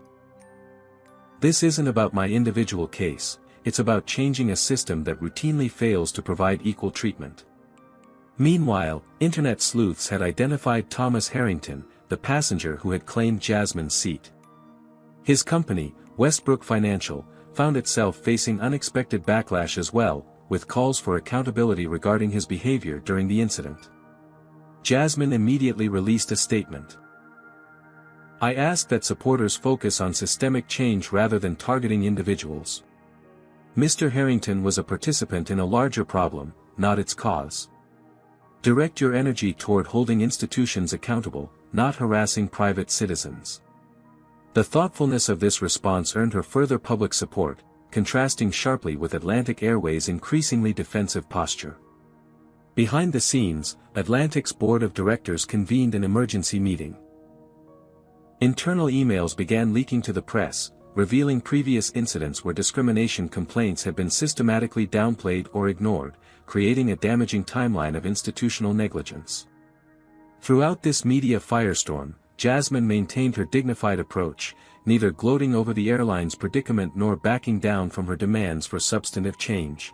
This isn't about my individual case, it's about changing a system that routinely fails to provide equal treatment." Meanwhile, internet sleuths had identified Thomas Harrington, the passenger who had claimed Jasmine's seat. His company, Westbrook Financial, found itself facing unexpected backlash as well, with calls for accountability regarding his behavior during the incident. Jasmine immediately released a statement. "I ask that supporters focus on systemic change rather than targeting individuals. Mr. Harrington was a participant in a larger problem, not its cause. Direct your energy toward holding institutions accountable, not harassing private citizens." The thoughtfulness of this response earned her further public support, contrasting sharply with Atlantic Airways' increasingly defensive posture. Behind the scenes, Atlantic's board of directors convened an emergency meeting. Internal emails began leaking to the press, revealing previous incidents where discrimination complaints had been systematically downplayed or ignored, creating a damaging timeline of institutional negligence. Throughout this media firestorm, Jasmine maintained her dignified approach, neither gloating over the airline's predicament nor backing down from her demands for substantive change.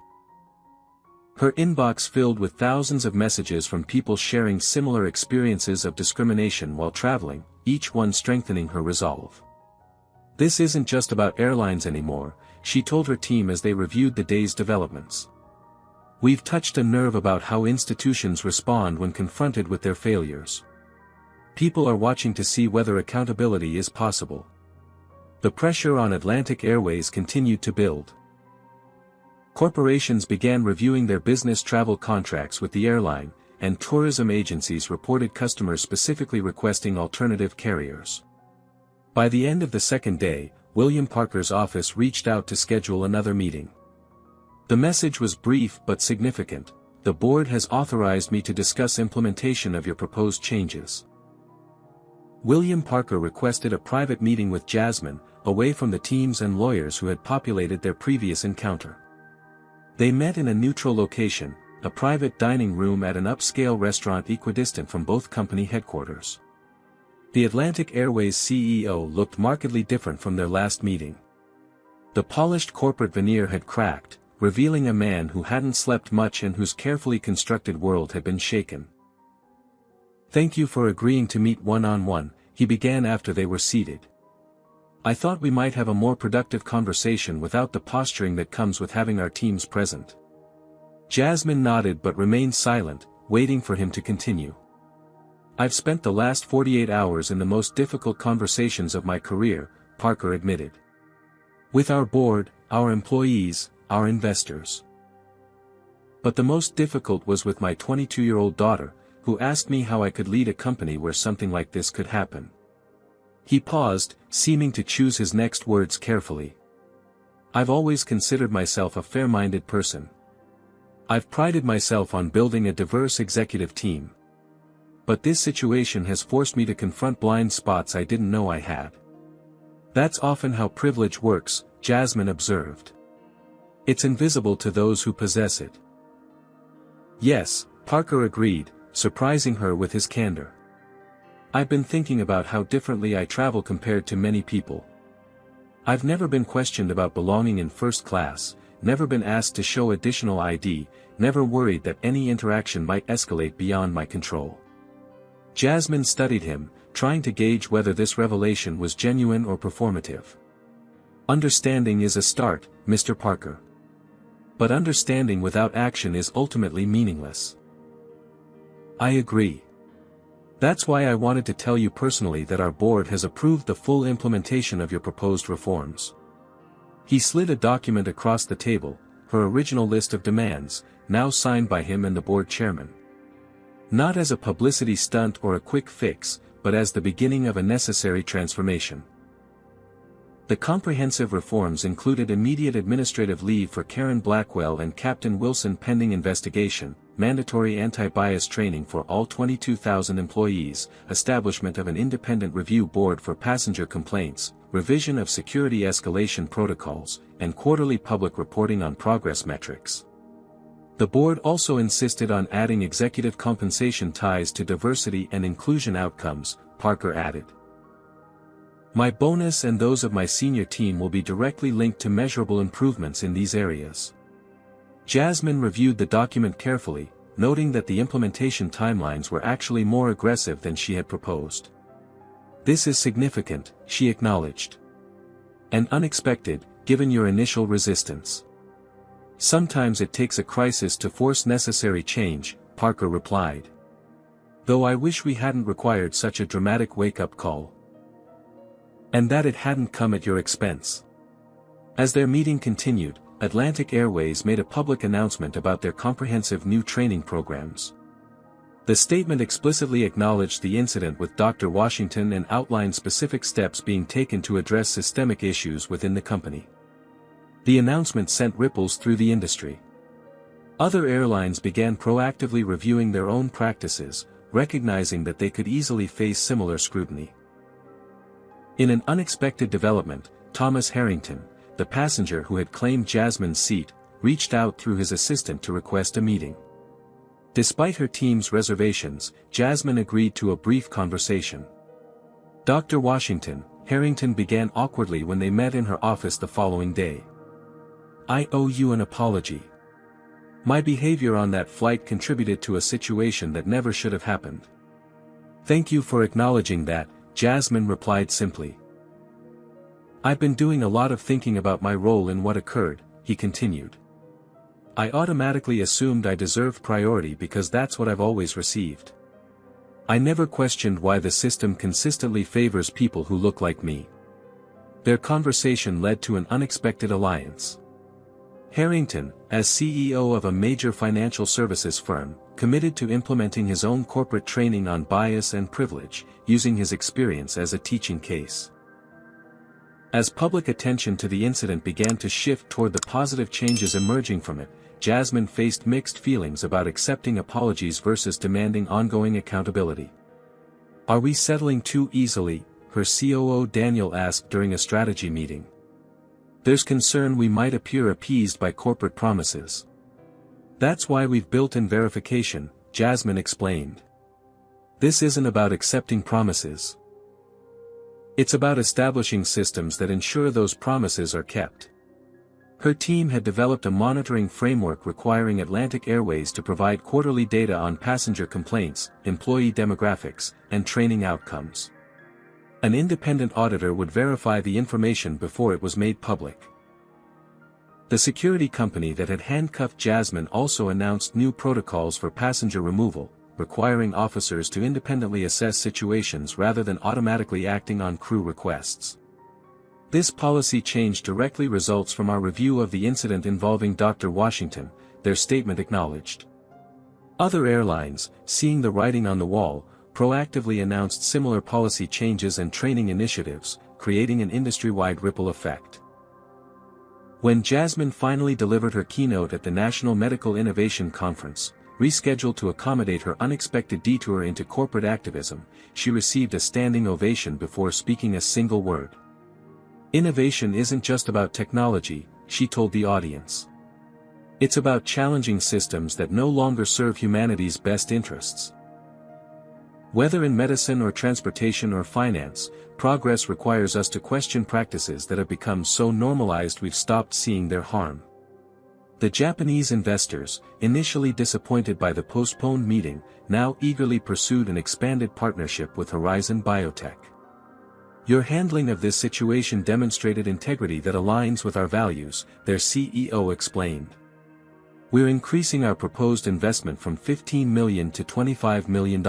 Her inbox filled with thousands of messages from people sharing similar experiences of discrimination while traveling, each one strengthening her resolve. "This isn't just about airlines anymore," she told her team as they reviewed the day's developments. We've touched a nerve about how institutions respond when confronted with their failures. People are watching to see whether accountability is possible. The pressure on Atlantic Airways continued to build. Corporations began reviewing their business travel contracts with the airline, and tourism agencies reported customers specifically requesting alternative carriers. By the end of the second day, William Parker's office reached out to schedule another meeting. The message was brief but significant. The board has authorized me to discuss implementation of your proposed changes. William Parker requested a private meeting with Jasmine, away from the teams and lawyers who had populated their previous encounter. They met in a neutral location, a private dining room at an upscale restaurant equidistant from both company headquarters. The Atlantic Airways CEO looked markedly different from their last meeting. The polished corporate veneer had cracked, revealing a man who hadn't slept much and whose carefully constructed world had been shaken. "Thank you for agreeing to meet one-on-one," he began after they were seated. "I thought we might have a more productive conversation without the posturing that comes with having our teams present." Jasmine nodded but remained silent, waiting for him to continue. "I've spent the last 48 hours in the most difficult conversations of my career," Parker admitted. "With our board, our employees, our investors. But the most difficult was with my 22-year-old daughter, who asked me how I could lead a company where something like this could happen." He paused, seeming to choose his next words carefully. "I've always considered myself a fair-minded person. I've prided myself on building a diverse executive team. But this situation has forced me to confront blind spots I didn't know I had." "That's often how privilege works," Jasmine observed. "It's invisible to those who possess it." "Yes," Parker agreed, surprising her with his candor. "I've been thinking about how differently I travel compared to many people. I've never been questioned about belonging in first class, never been asked to show additional ID, never worried that any interaction might escalate beyond my control." Jasmine studied him, trying to gauge whether this revelation was genuine or performative. "Understanding is a start, Mr. Parker. But understanding without action is ultimately meaningless." "I agree. That's why I wanted to tell you personally that our board has approved the full implementation of your proposed reforms." He slid a document across the table, her original list of demands, now signed by him and the board chairman. Not as a publicity stunt or a quick fix, but as the beginning of a necessary transformation. The comprehensive reforms included immediate administrative leave for Karen Blackwell and Captain Wilson pending investigation, mandatory anti-bias training for all 22,000 employees, establishment of an independent review board for passenger complaints, revision of security escalation protocols, and quarterly public reporting on progress metrics. The board also insisted on adding executive compensation ties to diversity and inclusion outcomes, Parker added. "My bonus and those of my senior team will be directly linked to measurable improvements in these areas." Jasmine reviewed the document carefully, noting that the implementation timelines were actually more aggressive than she had proposed. "This is significant," she acknowledged. "And unexpected, given your initial resistance." "Sometimes it takes a crisis to force necessary change," Parker replied. "Though I wish we hadn't required such a dramatic wake-up call. And that it hadn't come at your expense." As their meeting continued, Atlantic Airways made a public announcement about their comprehensive new training programs. The statement explicitly acknowledged the incident with Dr. Washington and outlined specific steps being taken to address systemic issues within the company. The announcement sent ripples through the industry. Other airlines began proactively reviewing their own practices, recognizing that they could easily face similar scrutiny. In an unexpected development, Thomas Harrington, the passenger who had claimed Jasmine's seat, reached out through his assistant to request a meeting. Despite her team's reservations, Jasmine agreed to a brief conversation. "Dr. Washington," Harrington began awkwardly when they met in her office the following day. "I owe you an apology. My behavior on that flight contributed to a situation that never should have happened." "Thank you for acknowledging that," Jasmine replied simply. "I've been doing a lot of thinking about my role in what occurred," he continued. I automatically assumed I deserved priority because that's what I've always received. I never questioned why the system consistently favors people who look like me. Their conversation led to an unexpected alliance. Harrington, as CEO of a major financial services firm, committed to implementing his own corporate training on bias and privilege, using his experience as a teaching case. As public attention to the incident began to shift toward the positive changes emerging from it, Jasmine faced mixed feelings about accepting apologies versus demanding ongoing accountability. "Are we settling too easily?" her COO Daniel asked during a strategy meeting. "There's concern we might appear appeased by corporate promises. That's why we've built in verification," Jasmine explained. "This isn't about accepting promises. It's about establishing systems that ensure those promises are kept." Her team had developed a monitoring framework requiring Atlantic Airways to provide quarterly data on passenger complaints, employee demographics, and training outcomes. An independent auditor would verify the information before it was made public. The security company that had handcuffed Jasmine also announced new protocols for passenger removal, requiring officers to independently assess situations rather than automatically acting on crew requests. "This policy change directly results from our review of the incident involving Dr. Washington," their statement acknowledged. Other airlines, seeing the writing on the wall, proactively announced similar policy changes and training initiatives, creating an industry-wide ripple effect. When Jasmine finally delivered her keynote at the National Medical Innovation Conference, rescheduled to accommodate her unexpected detour into corporate activism, she received a standing ovation before speaking a single word. "Innovation isn't just about technology," she told the audience. "It's about challenging systems that no longer serve humanity's best interests." Whether in medicine or transportation or finance, progress requires us to question practices that have become so normalized we've stopped seeing their harm. The Japanese investors, initially disappointed by the postponed meeting, now eagerly pursued an expanded partnership with Horizon Biotech. "Your handling of this situation demonstrated integrity that aligns with our values," their CEO explained. "We're increasing our proposed investment from $15 million to $25 million.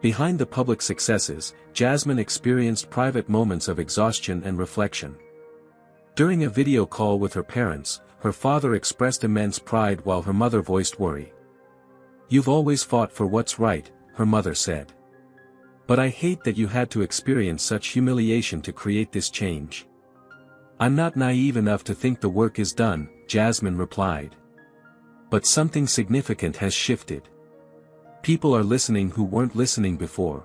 Behind the public successes, Jasmine experienced private moments of exhaustion and reflection. During a video call with her parents, her father expressed immense pride while her mother voiced worry. "You've always fought for what's right," her mother said. "But I hate that you had to experience such humiliation to create this change." "I'm not naive enough to think the work is done," Jasmine replied. "But something significant has shifted. People are listening who weren't listening before."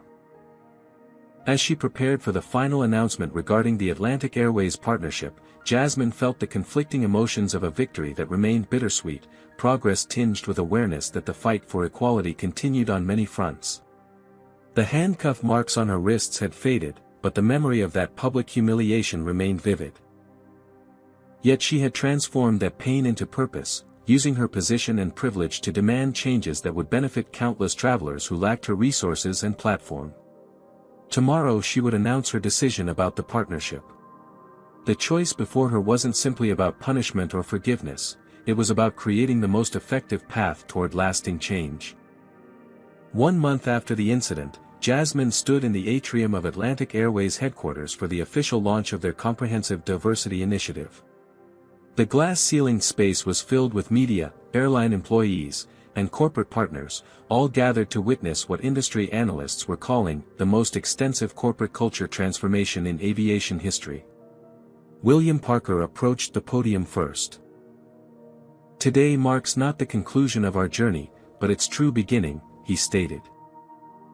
As she prepared for the final announcement regarding the Atlantic Airways partnership, Jasmine felt the conflicting emotions of a victory that remained bittersweet, progress tinged with awareness that the fight for equality continued on many fronts. The handcuff marks on her wrists had faded, but the memory of that public humiliation remained vivid. Yet she had transformed that pain into purpose, using her position and privilege to demand changes that would benefit countless travelers who lacked her resources and platform. Tomorrow she would announce her decision about the partnership. The choice before her wasn't simply about punishment or forgiveness, it was about creating the most effective path toward lasting change. 1 month after the incident, Jasmine stood in the atrium of Atlantic Airways headquarters for the official launch of their comprehensive diversity initiative. The glass-ceilinged space was filled with media, airline employees, and corporate partners, all gathered to witness what industry analysts were calling the most extensive corporate culture transformation in aviation history. William Parker approached the podium first. "Today marks not the conclusion of our journey, but its true beginning," he stated.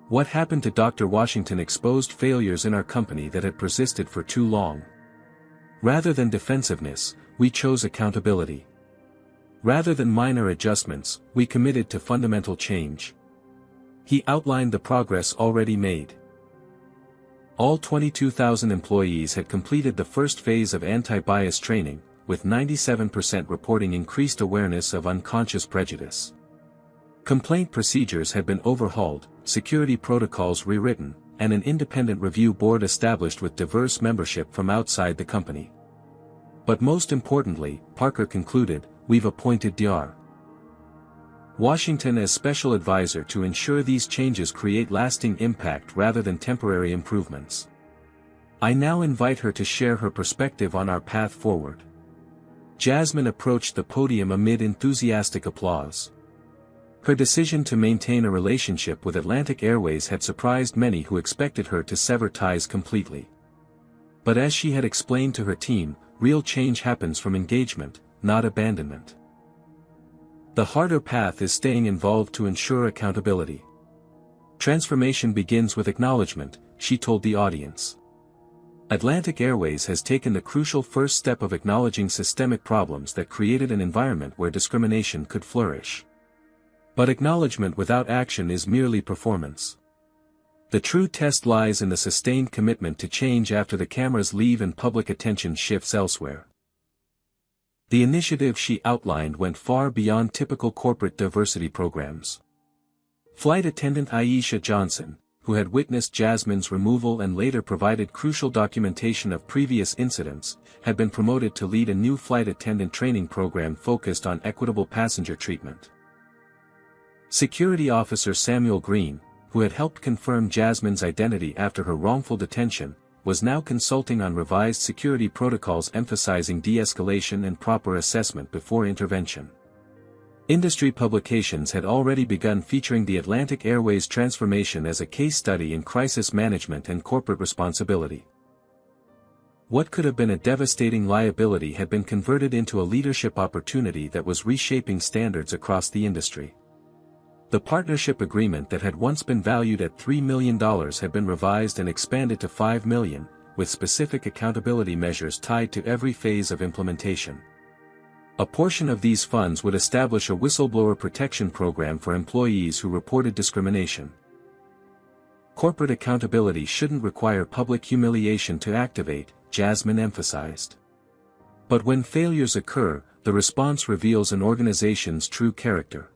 "What happened to Dr. Washington exposed failures in our company that had persisted for too long. Rather than defensiveness, we chose accountability. Rather than minor adjustments, we committed to fundamental change." He outlined the progress already made. All 22,000 employees had completed the first phase of anti-bias training, with 97% reporting increased awareness of unconscious prejudice. Complaint procedures had been overhauled, security protocols rewritten, and an independent review board established with diverse membership from outside the company. But most importantly, Parker concluded, we've appointed Dr. Washington as special advisor to ensure these changes create lasting impact rather than temporary improvements. I now invite her to share her perspective on our path forward." Jasmine approached the podium amid enthusiastic applause. Her decision to maintain a relationship with Atlantic Airways had surprised many who expected her to sever ties completely. But as she had explained to her team, real change happens from engagement, not abandonment. The harder path is staying involved to ensure accountability. Transformation begins with acknowledgement, she told the audience. Atlantic Airways has taken the crucial first step of acknowledging systemic problems that created an environment where discrimination could flourish. But acknowledgement without action is merely performance. The true test lies in the sustained commitment to change after the cameras leave and public attention shifts elsewhere. The initiative she outlined went far beyond typical corporate diversity programs. Flight attendant Aisha Johnson, who had witnessed Jasmine's removal and later provided crucial documentation of previous incidents, had been promoted to lead a new flight attendant training program focused on equitable passenger treatment. Security Officer Samuel Green, who had helped confirm Jasmine's identity after her wrongful detention, was now consulting on revised security protocols emphasizing de-escalation and proper assessment before intervention. Industry publications had already begun featuring the Atlantic Airways transformation as a case study in crisis management and corporate responsibility. What could have been a devastating liability had been converted into a leadership opportunity that was reshaping standards across the industry. The partnership agreement that had once been valued at $3 million had been revised and expanded to $5 million, with specific accountability measures tied to every phase of implementation. A portion of these funds would establish a whistleblower protection program for employees who reported discrimination. Corporate accountability shouldn't require public humiliation to activate, Jasmine emphasized. But when failures occur, the response reveals an organization's true character.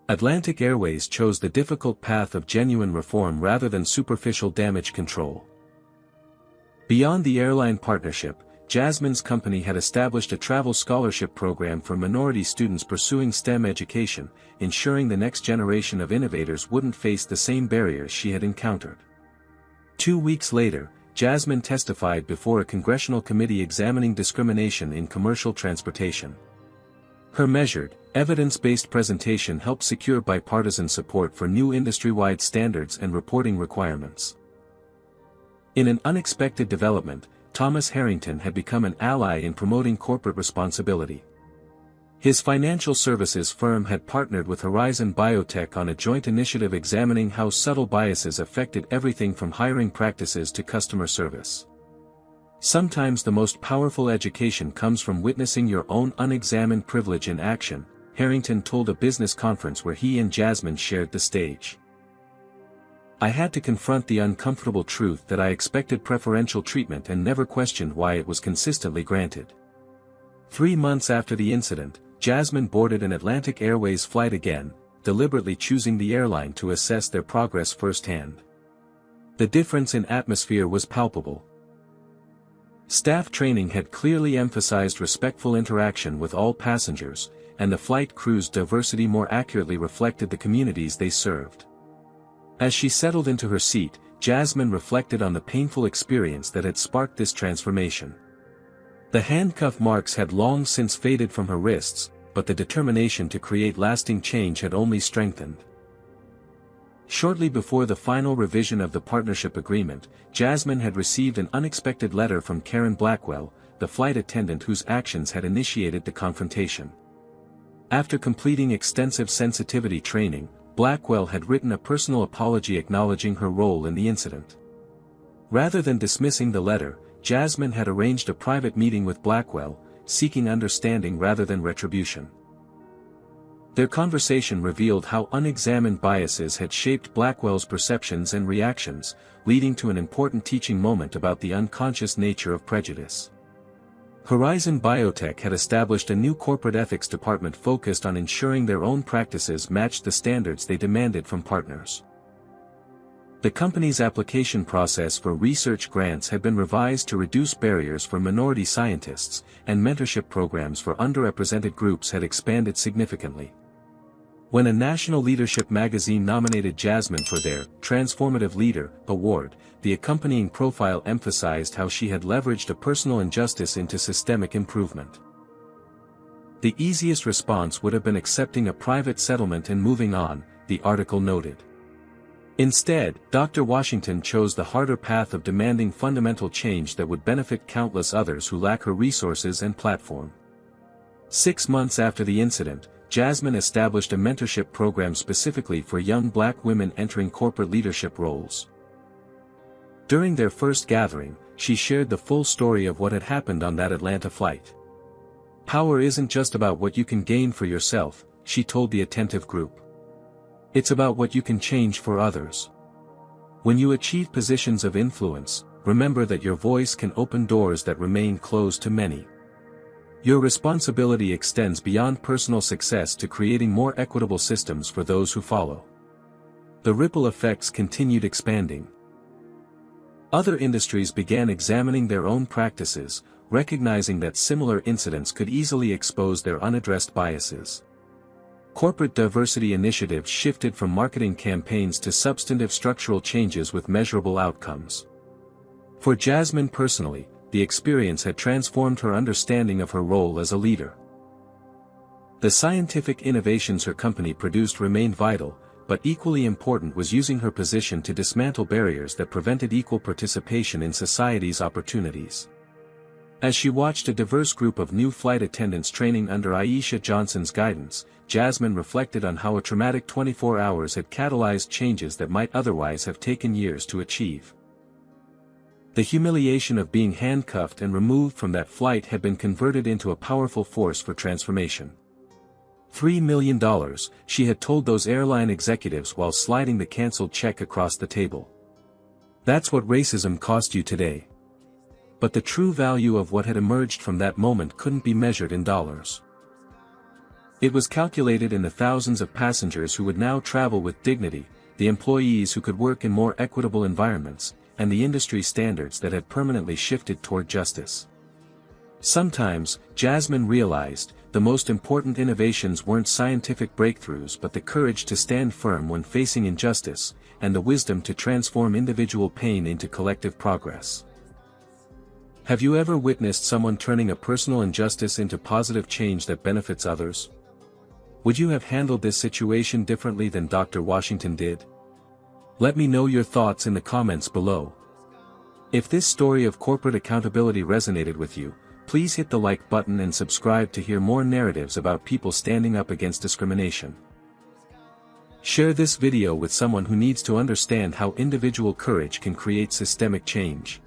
Atlantic Airways chose the difficult path of genuine reform rather than superficial damage control. Beyond the airline partnership, Jasmine's company had established a travel scholarship program for minority students pursuing STEM education, ensuring the next generation of innovators wouldn't face the same barriers she had encountered. 2 weeks later, Jasmine testified before a congressional committee examining discrimination in commercial transportation. Her measured, evidence-based presentation helped secure bipartisan support for new industry-wide standards and reporting requirements. In an unexpected development, Thomas Harrington had become an ally in promoting corporate responsibility. His financial services firm had partnered with Horizon Biotech on a joint initiative examining how subtle biases affected everything from hiring practices to customer service. Sometimes the most powerful education comes from witnessing your own unexamined privilege in action, Harrington told a business conference where he and Jasmine shared the stage. I had to confront the uncomfortable truth that I expected preferential treatment and never questioned why it was consistently granted. 3 months after the incident, Jasmine boarded an Atlantic Airways flight again, deliberately choosing the airline to assess their progress firsthand. The difference in atmosphere was palpable. Staff training had clearly emphasized respectful interaction with all passengers, and the flight crew's diversity more accurately reflected the communities they served. As she settled into her seat, Jasmine reflected on the painful experience that had sparked this transformation. The handcuff marks had long since faded from her wrists, but the determination to create lasting change had only strengthened. Shortly before the final revision of the partnership agreement, Jasmine had received an unexpected letter from Karen Blackwell, the flight attendant whose actions had initiated the confrontation. After completing extensive sensitivity training, Blackwell had written a personal apology acknowledging her role in the incident. Rather than dismissing the letter, Jasmine had arranged a private meeting with Blackwell, seeking understanding rather than retribution. Their conversation revealed how unexamined biases had shaped Blackwell's perceptions and reactions, leading to an important teaching moment about the unconscious nature of prejudice. Horizon Biotech had established a new corporate ethics department focused on ensuring their own practices matched the standards they demanded from partners. The company's application process for research grants had been revised to reduce barriers for minority scientists, and mentorship programs for underrepresented groups had expanded significantly. When a national leadership magazine nominated Jasmine for their Transformative Leader award, the accompanying profile emphasized how she had leveraged a personal injustice into systemic improvement. The easiest response would have been accepting a private settlement and moving on, the article noted. Instead, Dr. Washington chose the harder path of demanding fundamental change that would benefit countless others who lack her resources and platform. 6 months after the incident, Jasmine established a mentorship program specifically for young black women entering corporate leadership roles. During their first gathering, she shared the full story of what had happened on that Atlanta flight. "Power isn't just about what you can gain for yourself," she told the attentive group. "It's about what you can change for others. When you achieve positions of influence, remember that your voice can open doors that remain closed to many. Your responsibility extends beyond personal success to creating more equitable systems for those who follow." The ripple effects continued expanding. Other industries began examining their own practices, recognizing that similar incidents could easily expose their unaddressed biases. Corporate diversity initiatives shifted from marketing campaigns to substantive structural changes with measurable outcomes. For Jasmine personally, the experience had transformed her understanding of her role as a leader. The scientific innovations her company produced remained vital, but equally important was using her position to dismantle barriers that prevented equal participation in society's opportunities. As she watched a diverse group of new flight attendants training under Aisha Johnson's guidance, Jasmine reflected on how a traumatic 24 hours had catalyzed changes that might otherwise have taken years to achieve. The humiliation of being handcuffed and removed from that flight had been converted into a powerful force for transformation. $3 million, she had told those airline executives while sliding the canceled check across the table. That's what racism cost you today. But the true value of what had emerged from that moment couldn't be measured in dollars. It was calculated in the thousands of passengers who would now travel with dignity, the employees who could work in more equitable environments, and the industry standards that had permanently shifted toward justice. Sometimes, Jasmine realized, the most important innovations weren't scientific breakthroughs but the courage to stand firm when facing injustice, and the wisdom to transform individual pain into collective progress. Have you ever witnessed someone turning a personal injustice into positive change that benefits others? Would you have handled this situation differently than Dr. Washington did? Let me know your thoughts in the comments below. If this story of corporate accountability resonated with you, please hit the like button and subscribe to hear more narratives about people standing up against discrimination. Share this video with someone who needs to understand how individual courage can create systemic change.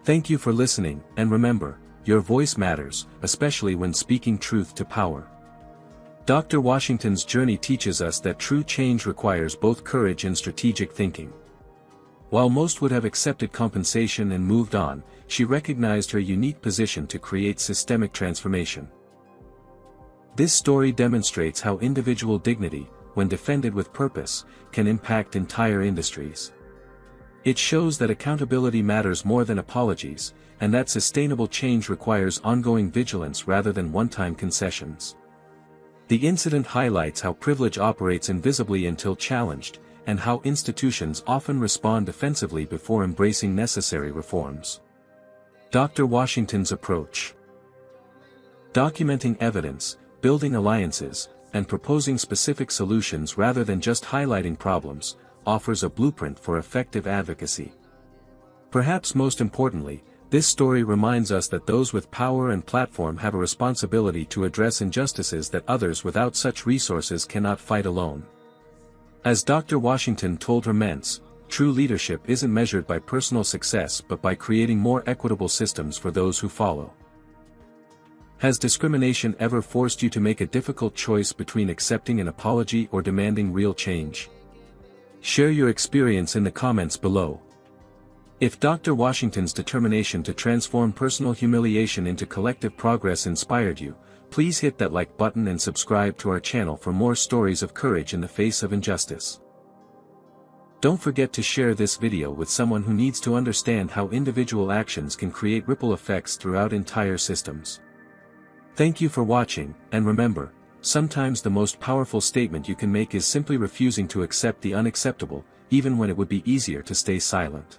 Thank you for listening, and remember, your voice matters, especially when speaking truth to power. Dr. Washington's journey teaches us that true change requires both courage and strategic thinking. While most would have accepted compensation and moved on, she recognized her unique position to create systemic transformation. This story demonstrates how individual dignity, when defended with purpose, can impact entire industries. It shows that accountability matters more than apologies, and that sustainable change requires ongoing vigilance rather than one-time concessions. The incident highlights how privilege operates invisibly until challenged, and how institutions often respond defensively before embracing necessary reforms. Dr. Washington's approach. Documenting evidence, building alliances, and proposing specific solutions rather than just highlighting problems, offers a blueprint for effective advocacy. Perhaps most importantly, this story reminds us that those with power and platform have a responsibility to address injustices that others without such resources cannot fight alone. As Dr. Washington told her men's, true leadership isn't measured by personal success but by creating more equitable systems for those who follow. Has discrimination ever forced you to make a difficult choice between accepting an apology or demanding real change? Share your experience in the comments below. If Dr. Washington's determination to transform personal humiliation into collective progress inspired you, please hit that like button and subscribe to our channel for more stories of courage in the face of injustice. Don't forget to share this video with someone who needs to understand how individual actions can create ripple effects throughout entire systems. Thank you for watching, and remember, sometimes the most powerful statement you can make is simply refusing to accept the unacceptable, even when it would be easier to stay silent.